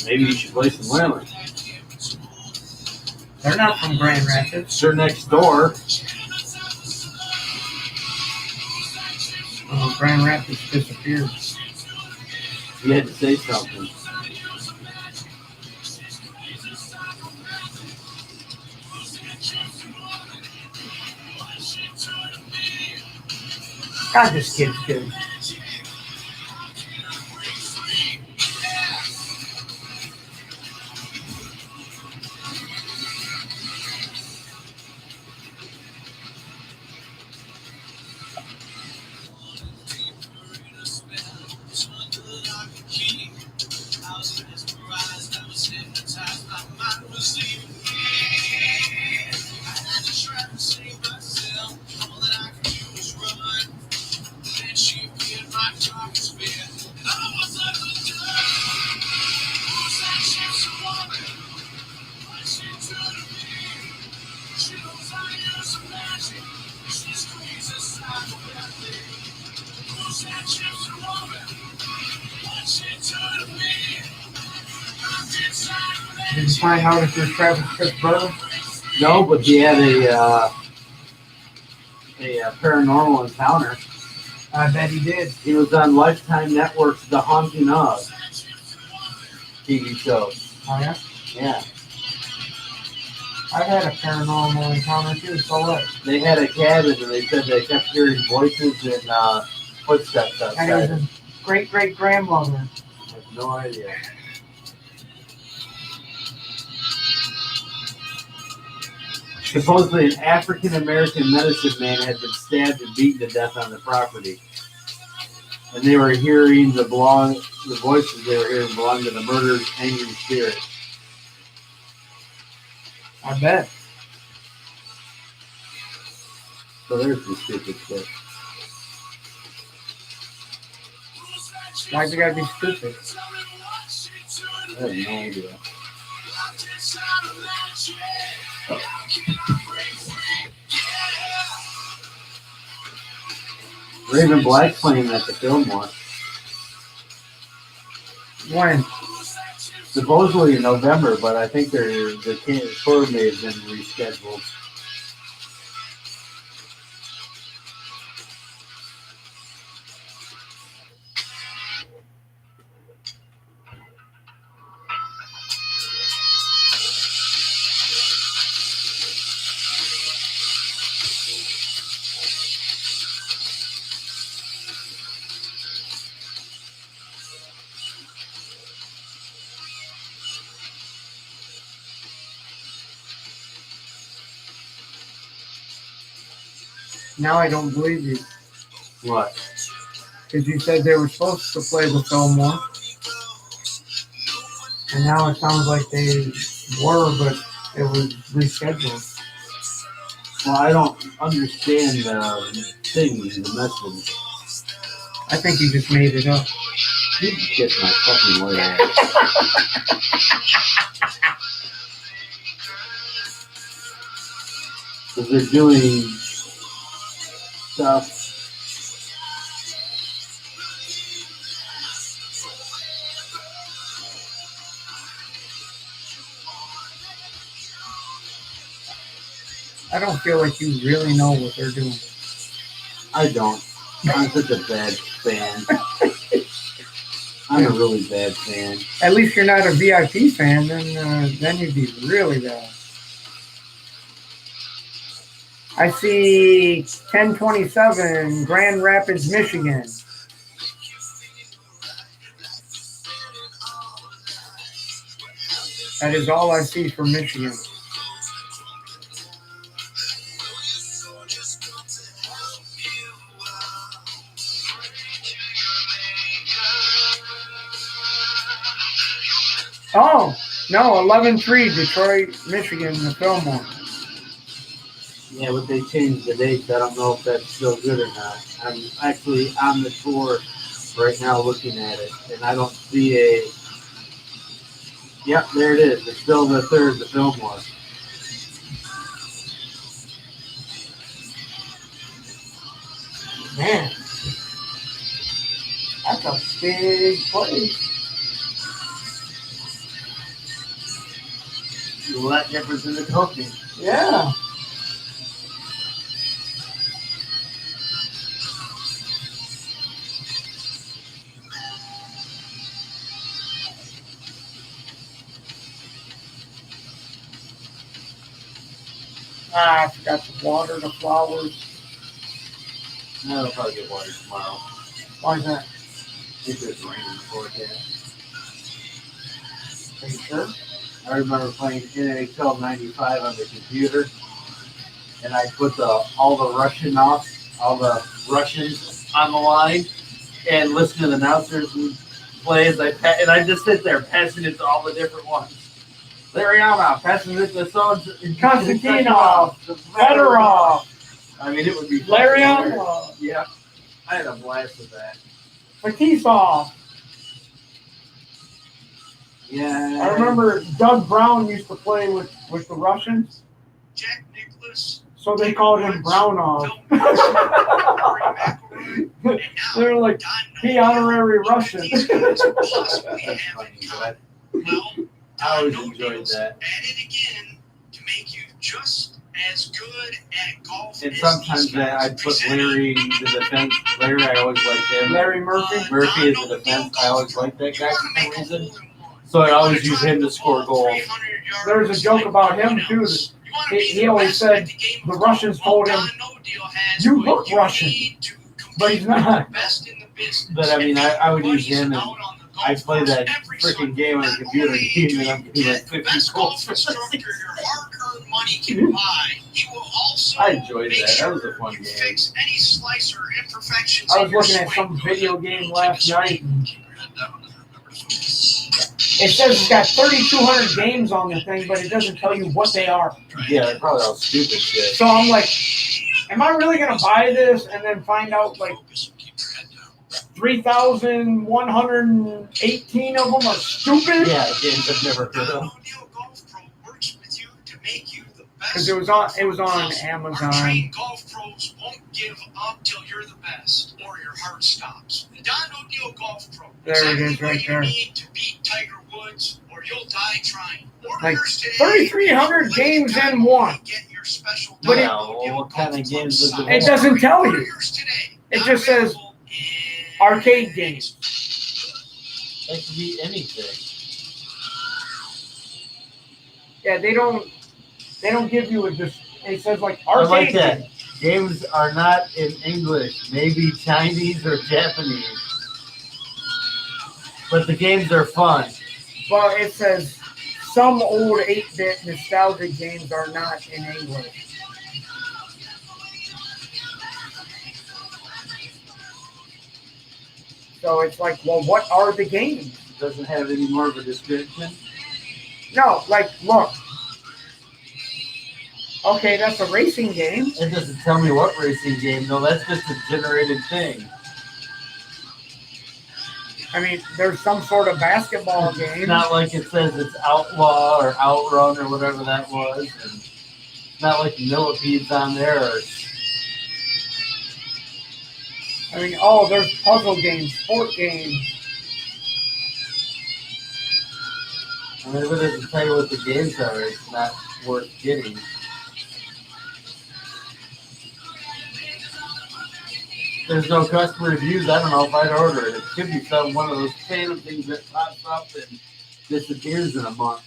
Maybe you should play some Whalen. They're not from Grand Rapids. They're next door. Oh, Grand Rapids disappeared. You had to say something. God, this kid's good. Did you find out if there's Travis Pittsburgh? No, but he had a paranormal encounter. I bet he did. He was on Lifetime Network's The Haunting of TV show. Oh, yeah? Yeah. I've had a paranormal encounter too, so what? They had a cabin and they said they kept hearing voices and footsteps And it was outside. his great-great-grandmother. I have no idea. Supposedly, an African-American medicine man had been stabbed and beaten to death on the property. And they were hearing the voices they were hearing belonged to the murdered angry spirit. I bet. So there's the stupid shit. Why'd you gotta be stupid? I have no idea. Raven Black playing at the Fillmore. When? Supposedly in November, but I think the tour may have been rescheduled. Now I don't believe you. What? Because you said they were supposed to play the Fillmore. And now it sounds like they were, but it was rescheduled. Well, I don't understand the thing, the message. I think you just made it up. You can kiss my fucking white ass. Because they're doing stuff. I don't feel like you really know what they're doing. I don't. I'm such a bad fan. I'm a really bad fan. At least you're not a VIP fan, then you'd be really bad. I see 1027, Grand Rapids, Michigan. That is all I see from Michigan. No, 11-3, Detroit, Michigan, the Fillmore. Yeah, but they changed the dates. I don't know if that's still good or not. I'm actually on the tour right now looking at it, and I don't see a. Yep, there it is. It's still the third, the Fillmore. Man, that's a big place. A lot different than the cooking. Yeah. I forgot to water the flowers. No, it'll probably get watered tomorrow. Why is that? If it's raining forecast. Are you sure? I remember playing NHL '95 on the computer, and I put all the Russians on the line, and listen to the announcers and play as and I just sit there passing it to all the different ones. Lariana passing it to Konstantinov, Fedorov, I mean, it would be Lariana, Yeah, I had a blast with that. Fetisov. Yeah, I remember Doug Brown used to play with the Russians, Jack Nicklaus, so they called him Brownov. They're like, he honorary Russian. These guys possibly have in common. Well, I always Don enjoyed Nodeals that. added again to make you just as good at golf And as sometimes these guys. I'd put Larry in the defense. Larry, I always liked him. Larry Murphy. Murphy is the defense. I always liked that guy for some reason. So I'd always use him to score goals. There's a joke about him too. He always said the Russians told him, "You look Russian," but he's not. But I mean, I would use him, and I play that freaking game on the computer, and I'm getting like 50 goals. I enjoyed that. That was a fun game. I was looking at some video game last night. And it says it's got 3,200 games on the thing, but it doesn't tell you what they are. Yeah, they're probably all stupid shit. So I'm like, am I really going to buy this and then find out like 3,118 of them are stupid? Yeah, games I've never heard of. Because it was on Amazon. Our trained golf pros won't give up till you're the best or your heart stops. The Don O'Deal Golf Pro. There it is, right there. You need to beat Tiger Woods or you'll die trying. Like 3,300 games in one. But what kind of games does it it doesn't tell you. It just says arcade games. That could be anything. Yeah, they don't give you a just. It says like I like arcade that. games. Games are not in English, maybe Chinese or Japanese. But the games are fun. Well, it says some old 8-bit nostalgic games are not in English. So it's like, well, what are the games? It doesn't have any more of a description. No, like, look. Okay, that's a racing game. It doesn't tell me what racing game, though. That's just a generated thing. I mean, there's some sort of basketball game. It's not like it says it's Outlaw or Outrun or whatever that was. And it's not like Millipede's on there. I mean, oh, there's puzzle games, sport games. I mean, if it doesn't tell you what the games are, it's not worth getting. There's no customer reviews. I don't know if I'd order it. It could be one of those phantom things that pops up and disappears in a month.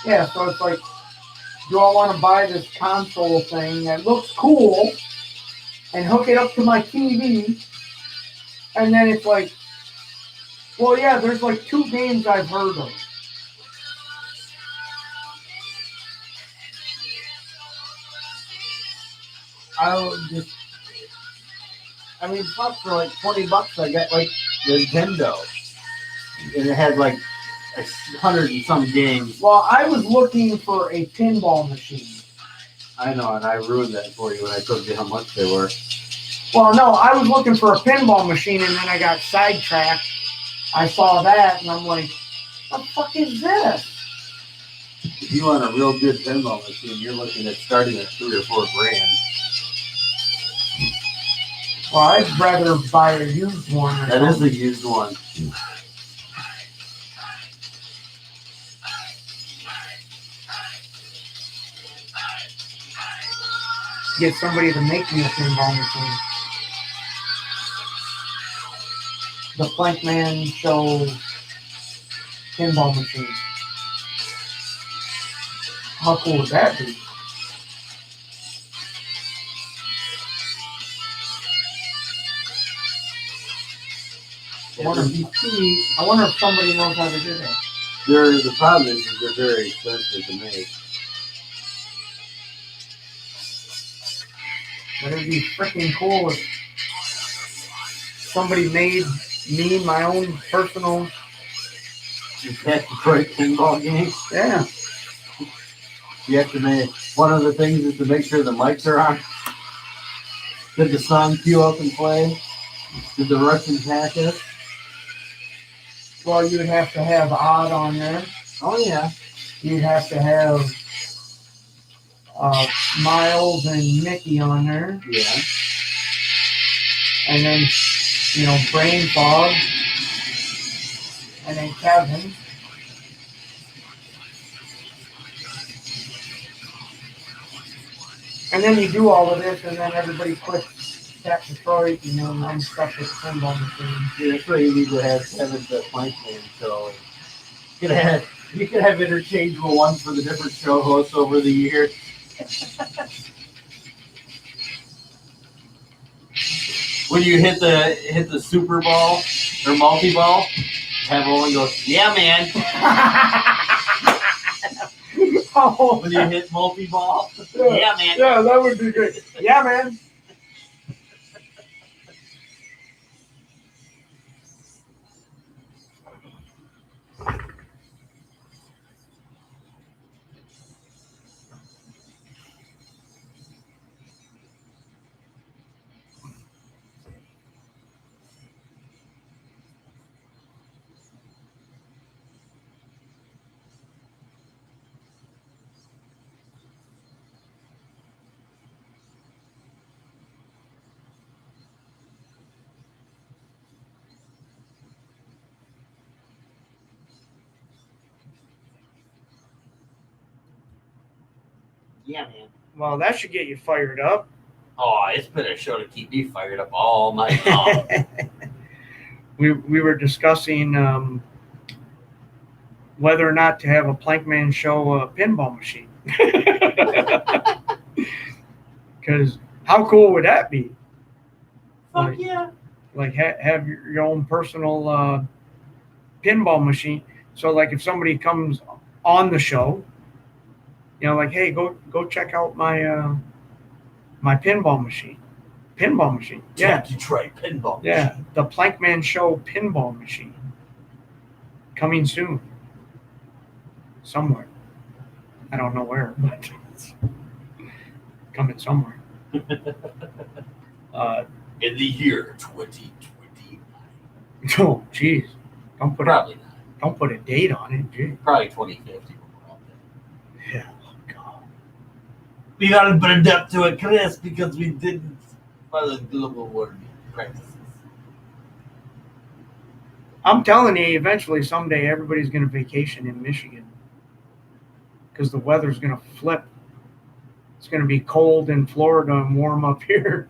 Yeah, so it's like, do I want to buy this console thing that looks cool and hook it up to my TV? And then it's like, well, yeah, there's like 2 games I've heard of. I mean, fuck, for like $20, I got like Nintendo, and it had like 100 and some games. Well, I was looking for a pinball machine. I know, and I ruined that for you when I told you how much they were. Well, no, I was looking for a pinball machine, and then I got sidetracked. I saw that, and I'm like, what the fuck is this? If you want a real good pinball machine, you're looking at starting at $3 or $4 grand. Well, I'd rather buy a used one. That is a used one. Get somebody to make me a pinball machine. The Plankman Show pinball machine. How cool would that be? I wonder if somebody knows how to do that. The problem is they're very expensive to make. But it'd be freaking cool if somebody made me my own personal. Detroit pinball game. Yeah. You have to make one of the things is to make sure the mics are on. Did the song queue up and play? Did the Russians hack us? Well, you'd have to have Odd on there. Oh yeah. You'd have to have Miles and Mickey on there. Yeah. And then, Brain Fog. And then Kevin. And then you do all of this, and then everybody quits Tap Detroit, and I'm stuck with pinball machines. Yeah, that's why you need to have Kevin's Plankman show. You could have interchangeable ones for the different show hosts over the years. When you hit the Super Ball or multi ball, have one go, yeah, man. Oh, when you hit multi ball, yeah, man. Yeah, that would be great. Yeah, man. Yeah, man. Well, that should get you fired up. Oh, it's been a show to keep me fired up all night long. We were discussing whether or not to have a Plankman Show pinball machine. Because how cool would that be? Fuck yeah. Like have your own personal pinball machine. So like if somebody comes on the show, like, hey, go check out my my pinball machine. Pinball machine. Yeah. Detroit pinball. Yeah. The Plankman Show pinball machine. Coming soon. Somewhere. I don't know where, but it's coming somewhere. In the year 2029. Oh, jeez. Probably not. Don't put a date on it, geez. Probably 2050. Yeah. Oh, God. We got to put a depth to it, Chris, because we didn't follow the global warming practices. I'm telling you, eventually, someday, everybody's going to vacation in Michigan. Because the weather's going to flip. It's going to be cold in Florida and warm up here.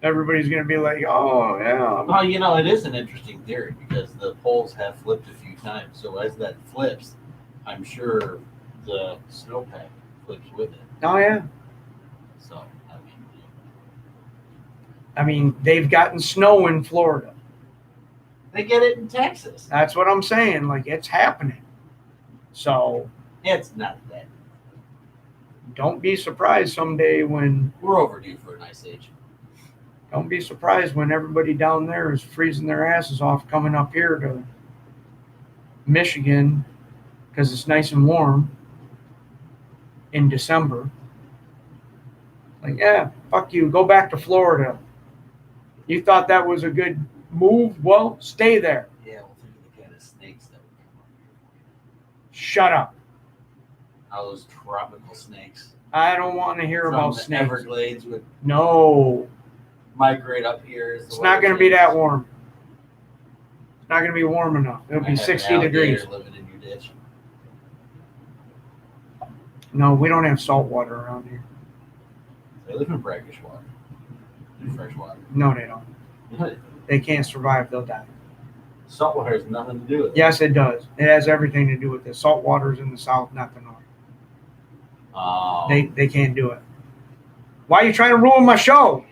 Everybody's going to be like, oh, yeah. Well, it is an interesting theory because the poles have flipped a few times. So as that flips, I'm sure the snowpack flips with it. Oh yeah. So I mean, they've gotten snow in Florida. they get it in Texas. That's what I'm saying. Like, it's happening. So It's not that. don't be surprised someday when. We're overdue for an ice age. Don't be surprised when everybody down there is freezing their asses off coming up here to Michigan because it's nice and warm in December. Like, yeah, fuck you. Go back to Florida. You thought that was a good move? Well, stay there. Yeah, we'll think of the kind of snakes that would come up here. Shut up. All those tropical snakes. I don't want to hear From about the snakes. Everglades would No. migrate up here. As the It's not weather going to be changes. that warm. It's not going to be warm enough. It'll I be have 60 an alligator degrees. living in your ditch. No, we don't have salt water around here. They live in brackish water. In fresh water. No, they don't. They can't survive. They'll die. Salt water has nothing to do with it. Yes, it does. It has everything to do with it. Salt water's in the south, not the north. Oh. They can't do it. Why are you trying to ruin my show?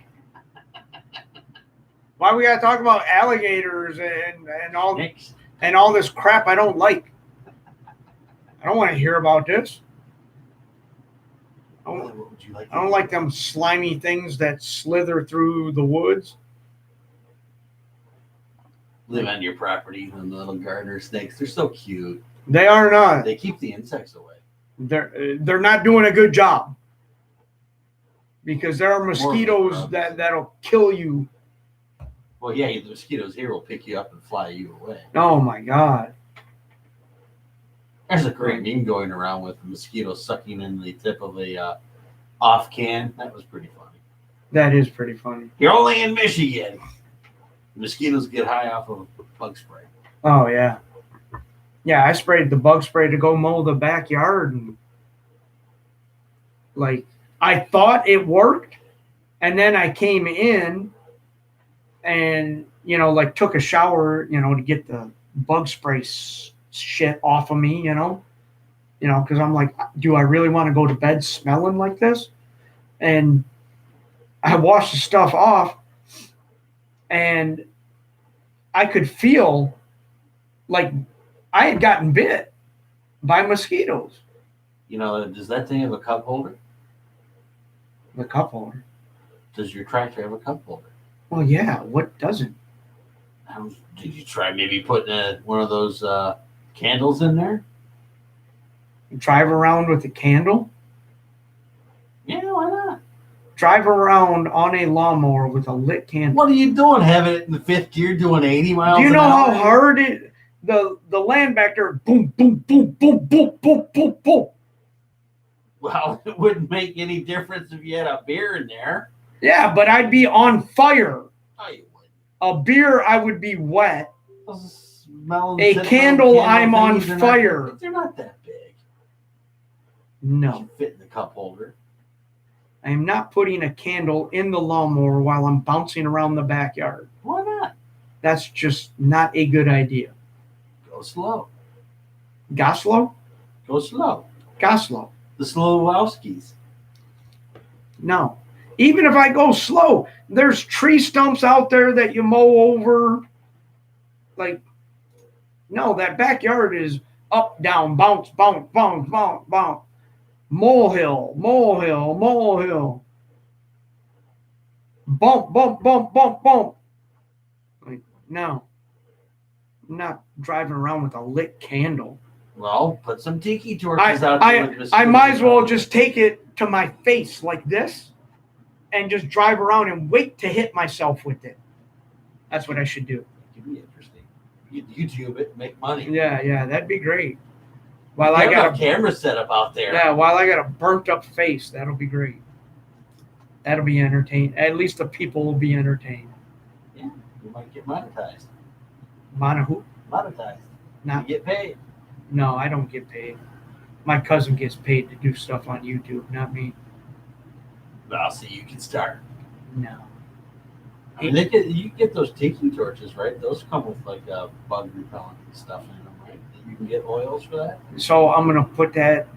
Why we gotta talk about alligators and all this crap I don't like? I don't want to hear about this. I don't, What would you like? I don't like them slimy things that slither through the woods. Live on your property, and the little gardener snakes. They're so cute. They are not. They keep the insects away. They're not doing a good job because there are mosquitoes grubs. that'll kill you. Well, yeah, the mosquitoes here will pick you up and fly you away. Oh my God. There's a great meme going around with a mosquito sucking in the tip of a off can. That was pretty funny. That is pretty funny. You're only in Michigan. Mosquitoes get high off of bug spray. Oh yeah. Yeah, I sprayed the bug spray to go mow the backyard, and like I thought it worked, and then I came in and like took a shower, to get the bug spray shit off of me, because I'm like, do I really want to go to bed smelling like this? And I washed the stuff off, and I could feel like I had gotten bit by mosquitoes. Does that thing have a cup holder? The cup holder. Does your tractor have a cup holder? Well, yeah. What doesn't? Did you try maybe putting one of those candles in there? Drive around with a candle? Yeah, why not? Drive around on a lawnmower with a lit candle. What are you doing? Having it in the fifth gear doing 80 miles Do you an know hour? how hard the land back there, boom, boom, boom, boom, boom, boom, boom, boom. Well, it wouldn't make any difference if you had a beer in there. Yeah, but I'd be on fire. Oh, you would. A beer, I would be wet. Those smelling A cinnamon candle, I'm on thingies are fire. They're not that big. No, You fit in the cup holder. I am not putting a candle in the lawnmower while I'm bouncing around the backyard. Why not? That's just not a good idea. Go slow. Goslow? Go slow. Goslow. The Slowowskis. No. Even if I go slow, there's tree stumps out there that you mow over. Like, no, that backyard is up, down, bounce, bounce, bounce, bounce, bounce. Molehill, molehill, molehill. Bump, bump, bump, bump, bump. Like, no. I'm not driving around with a lit candle. Well, put some tiki torches out there. I might as well just take it to my face like this and just drive around and wait to hit myself with it. That's what I should do. It'd be interesting. You'd YouTube it, make money. Yeah, that'd be great. While You I have got a camera set up out there. Yeah, while I got a burnt up face, that'll be great. That'll be entertaining. At least the people will be entertained. Yeah, you might get monetized. Monahu? Monetized. Not, You get paid. no, I don't get paid. My cousin gets paid to do stuff on YouTube, not me. Well, see, you can start. No. I mean, you get those tiki torches, right? Those come with like bug repellent and stuff in them, right? That You can get oils for that. So I'm gonna put that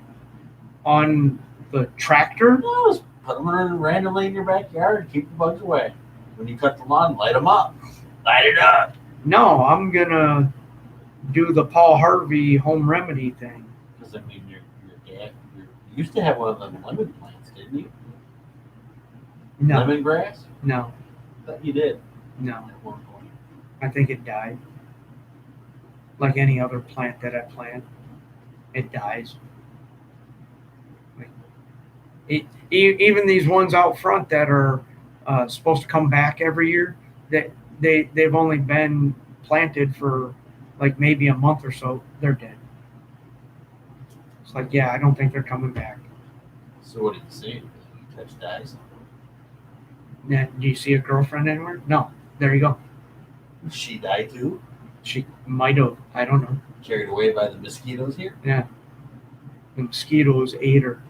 on the tractor. No, just put them randomly in your backyard and keep the bugs away. When you cut the lawn, light them up. Light it up. No, I'm gonna do the Paul Harvey home remedy thing. Because I mean, you used to have one of them lemon plants, didn't you? No, Lemongrass? no, I thought you did no. at one point. I think it died. Like any other plant that I plant, it dies. Even these ones out front that are supposed to come back every year, that they've only been planted for like maybe a month or so. They're dead. It's like, yeah, I don't think they're coming back. So what did you say? You touch dies? Now, do you see a girlfriend anywhere? No. There you go. Did she die too? She might have. I don't know. Carried away by the mosquitoes here? Yeah. The mosquitoes ate her.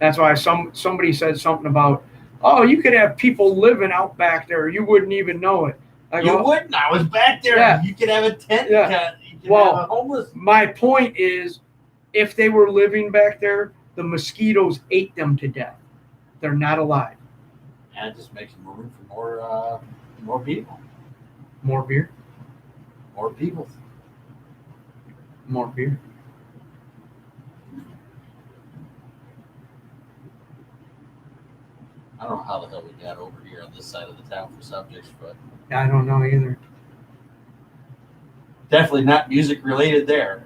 That's why somebody said something about, oh, you could have people living out back there. You wouldn't even know it. You wouldn't. I was back there. Yeah. You could have a tent. Yeah. You could have a homeless. My point is, if they were living back there, the mosquitoes ate them to death. They're not alive. And it just makes room for more people. More beer? More people. More beer. I don't know how the hell we got over here on this side of the town for subjects, but I don't know either. definitely not music related there.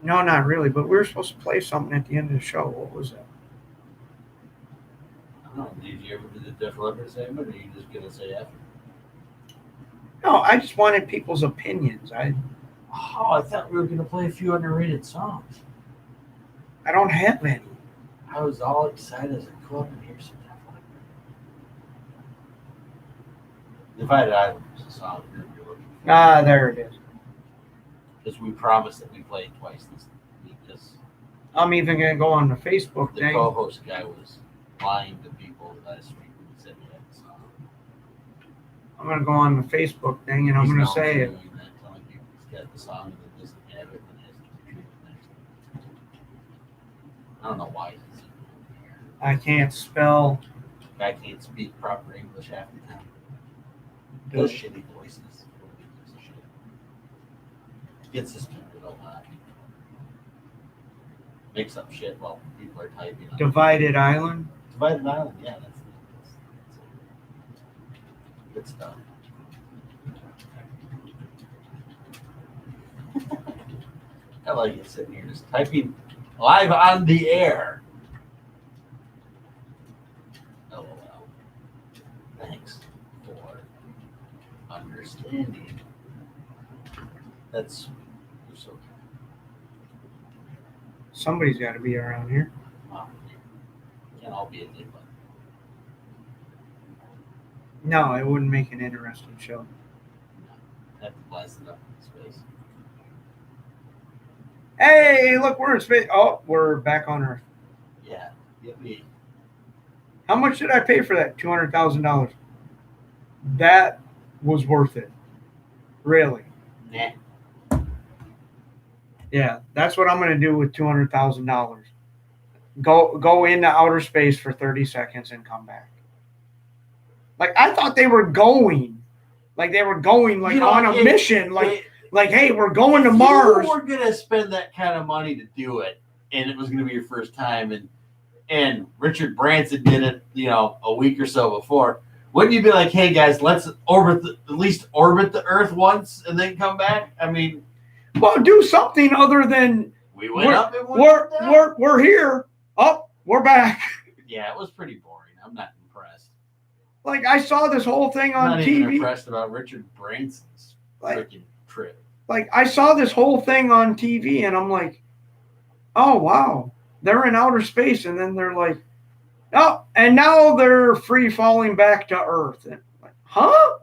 No, not really. But we were supposed to play something at the end of the show. What was that? I don't know. Did you ever do the Def Leppard segment, or are you just gonna say after? No, I just wanted people's opinions. I thought we were gonna play a few underrated songs. I don't have any. I was all excited as a club and hear some Def Leppard. Divided Island was a song we were looking for. Ah, there it is. Because we promised that we played twice this week. Because I'm even gonna go on the Facebook the thing. co-host guy was lying to people last week when he said he had the song. I'm gonna go on the Facebook thing and I'm He's gonna known say for it. doing that, telling people he's got the song and then doesn't have it and has to treat it next week. I don't know why he's here. I can't spell. Guy can't speak proper English half the time. Those shitty voices. Gets us stupid a lot. Makes up shit while people are typing. Divided Island. Divided Island, yeah, that's good stuff. I like it sitting here just typing live on the air. LOL. Thanks for understanding. That's so. Somebody's got to be around here. Wow. Can't all be a dick. No, it wouldn't make an interesting show. Have to blast it up in space. Hey, look, we're in space. Oh, we're back on Earth. Yeah. Yippee. How much did I pay for that? $200,000. That was worth it. Really. Nah. Yeah, that's what I'm going to do with $200,000. Go into outer space for 30 seconds and come back. Like, I thought they were going. Like, they were going, like, on a mission. Like, hey, we're going to Mars. You were going to spend that kind of money to do it, and it was going to be your first time, and Richard Branson did it, a week or so before. Wouldn't you be like, hey, guys, let's at least orbit the Earth once and then come back? I mean... Well, do something other than we went up and we're here. Oh, we're back. Yeah, it was pretty boring. I'm not impressed. Like, I saw this whole thing on I'm not TV. even impressed about Richard Branson's freaking trip. Like, I saw this whole thing on TV, and I'm like, oh, wow. They're in outer space, and then they're like, oh, and now they're free falling back to Earth. And like, huh?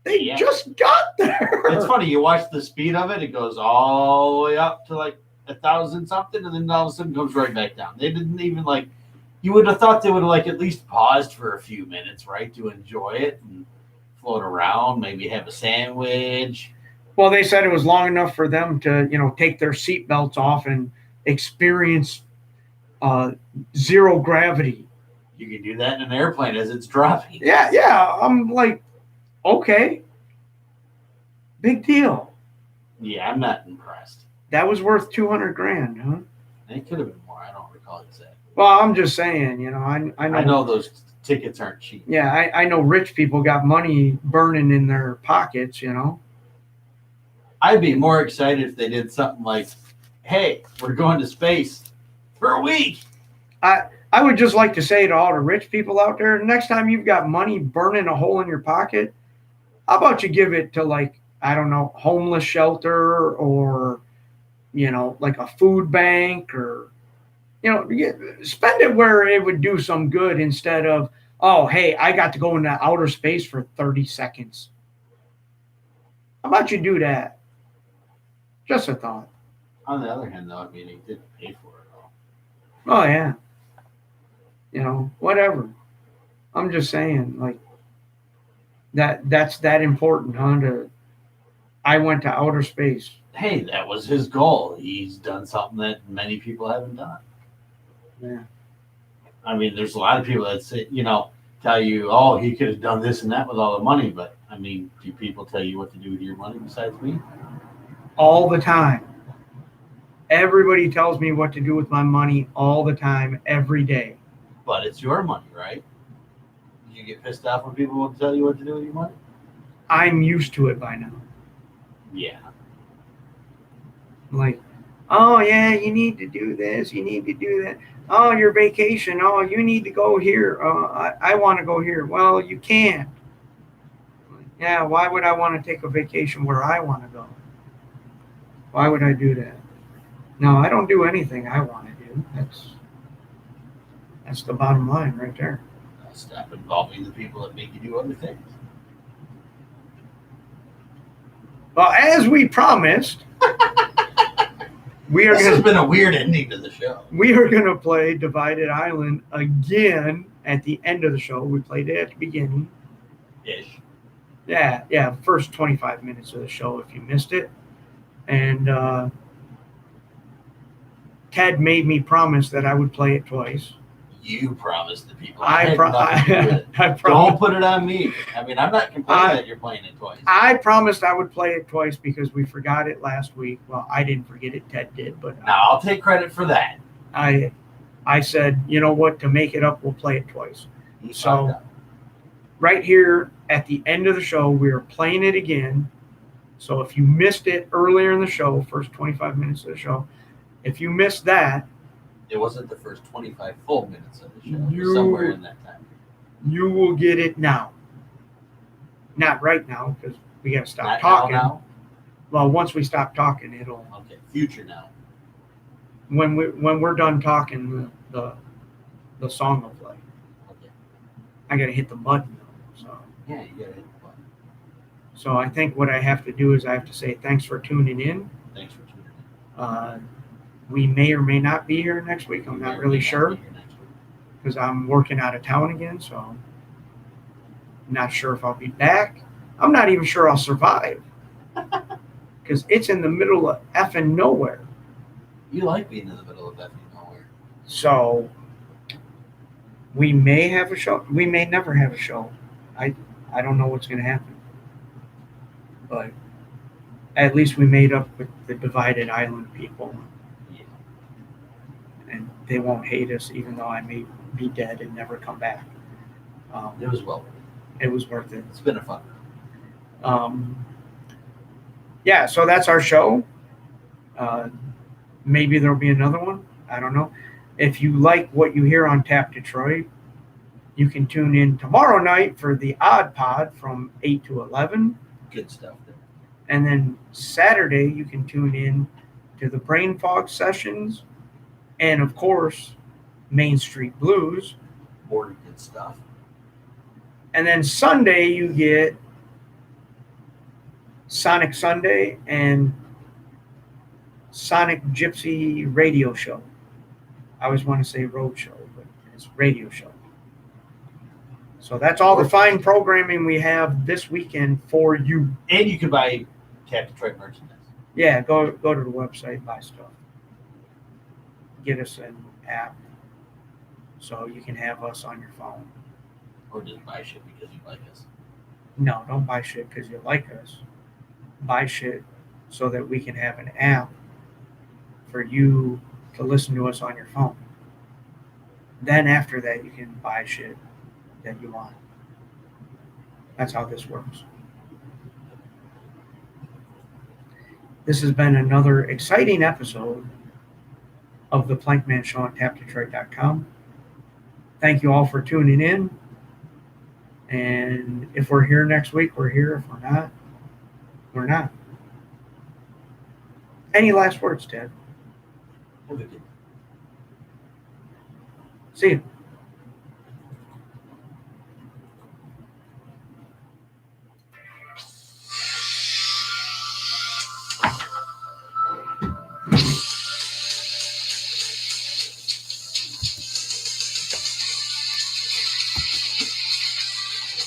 They just got there. It's funny. You watch the speed of it. It goes all the way up to like 1,000 something, and then all of a sudden comes right back down. They didn't even like. You would have thought they would have like at least paused for a few minutes, right, to enjoy it and float around, maybe have a sandwich. Well, they said it was long enough for them to, take their seatbelts off and experience uh, zero gravity. You can do that in an airplane as it's dropping. Yeah. I'm like, okay, big deal. Yeah, I'm not impressed. That was worth $200,000, huh? It could have been more. I don't recall exactly. Well, I'm just saying, I know those tickets aren't cheap. Yeah, I know rich people got money burning in their pockets, I'd be more excited if they did something like, hey, we're going to space for a week. I would just like to say to all the rich people out there, next time you've got money burning a hole in your pocket, how about you give it to, like, I don't know, homeless shelter or, like a food bank or, spend it where it would do some good instead of, oh, hey, I got to go into outer space for 30 seconds. How about you do that? Just a thought. On the other hand, though, I mean, he did pay for it all. Oh, yeah. Whatever. I'm just saying, like, that's that important, huh? I went to outer space. Hey, that was his goal. He's done something that many people haven't done. Yeah. I mean, there's a lot of people that say, tell you, oh, he could have done this and that with all the money. But, I mean, do people tell you what to do with your money besides me? All the time. Everybody tells me what to do with my money all the time, every day. But it's your money, right? You get pissed off when people won't tell you what to do with your money? I'm used to it by now. Yeah. Like, oh, yeah, you need to do this. You need to do that. Oh, your vacation. Oh, you need to go here. I want to go here. Well, you can't. Yeah, why would I want to take a vacation where I want to go? Why would I do that? No, I don't do anything I want to do. That's the bottom line right there. Stop involving the people that make you do other things. Well, as we promised, This has been a weird ending to the show. We are going to play Divided Island again at the end of the show. We played it at the beginning. Ish. Yeah, first 25 minutes of the show if you missed it. And Ted made me promise that I would play it twice. You promised the people. I promised. Don't put it on me. I mean, I'm not complaining that you're playing it twice. I promised I would play it twice because we forgot it last week. Well, I didn't forget it. Ted did. But now I'll take credit for that. I said, you know what? To make it up, we'll play it twice. So right here at the end of the show, we're playing it again. So if you missed it earlier in the show, first 25 minutes of the show, if you missed that, it wasn't the first 25 full minutes of the show. It was somewhere in that time. You will get it now. Not right now, because we got to stop Not talking. Now? Well, once we stop talking, it'll. Okay, future now. When we're done talking, the song will play. Okay. I got to hit the button though. So. Yeah, you got to hit the button. So I think what I have to do is I have to say thanks for tuning in. Thanks for tuning in. We may or may not be here next week. I'm not really sure because I'm working out of town again, so I'm not sure if I'll be back. I'm not even sure I'll survive because it's in the middle of effing nowhere. You like being in the middle of effing nowhere. So we may have a show. We may never have a show. I don't know what's going to happen. But at least we made up with the Divided Island people. And they won't hate us, even though I may be dead and never come back. It was well worth it. It was worth it. It's been a fun run. Yeah, so that's our show. Maybe there'll be another one. I don't know. If you like what you hear on Tap Detroit, you can tune in tomorrow night for the Odd Pod from 8 to 11. Good stuff there. And then Saturday, you can tune in to the Brain Fog Sessions. And, of course, Main Street Blues. More good stuff. And then Sunday, you get Sonic Sunday and Sonic Gypsy Radio Show. I always want to say road show, but it's radio show. So that's all the fine programming we have this weekend for you. And you can buy Tap Detroit merchandise. Yeah, go to the website, buy stuff. Get us an app so you can have us on your phone. Or just buy shit because you like us. No, don't buy shit because you like us. Buy shit so that we can have an app for you to listen to us on your phone. Then after that, you can buy shit that you want. That's how this works. This has been another exciting episode of the Plankman Show on TapDetroit.com. Thank you all for tuning in. And if we're here next week, we're here. If we're not, we're not. Any last words, Ted? See you.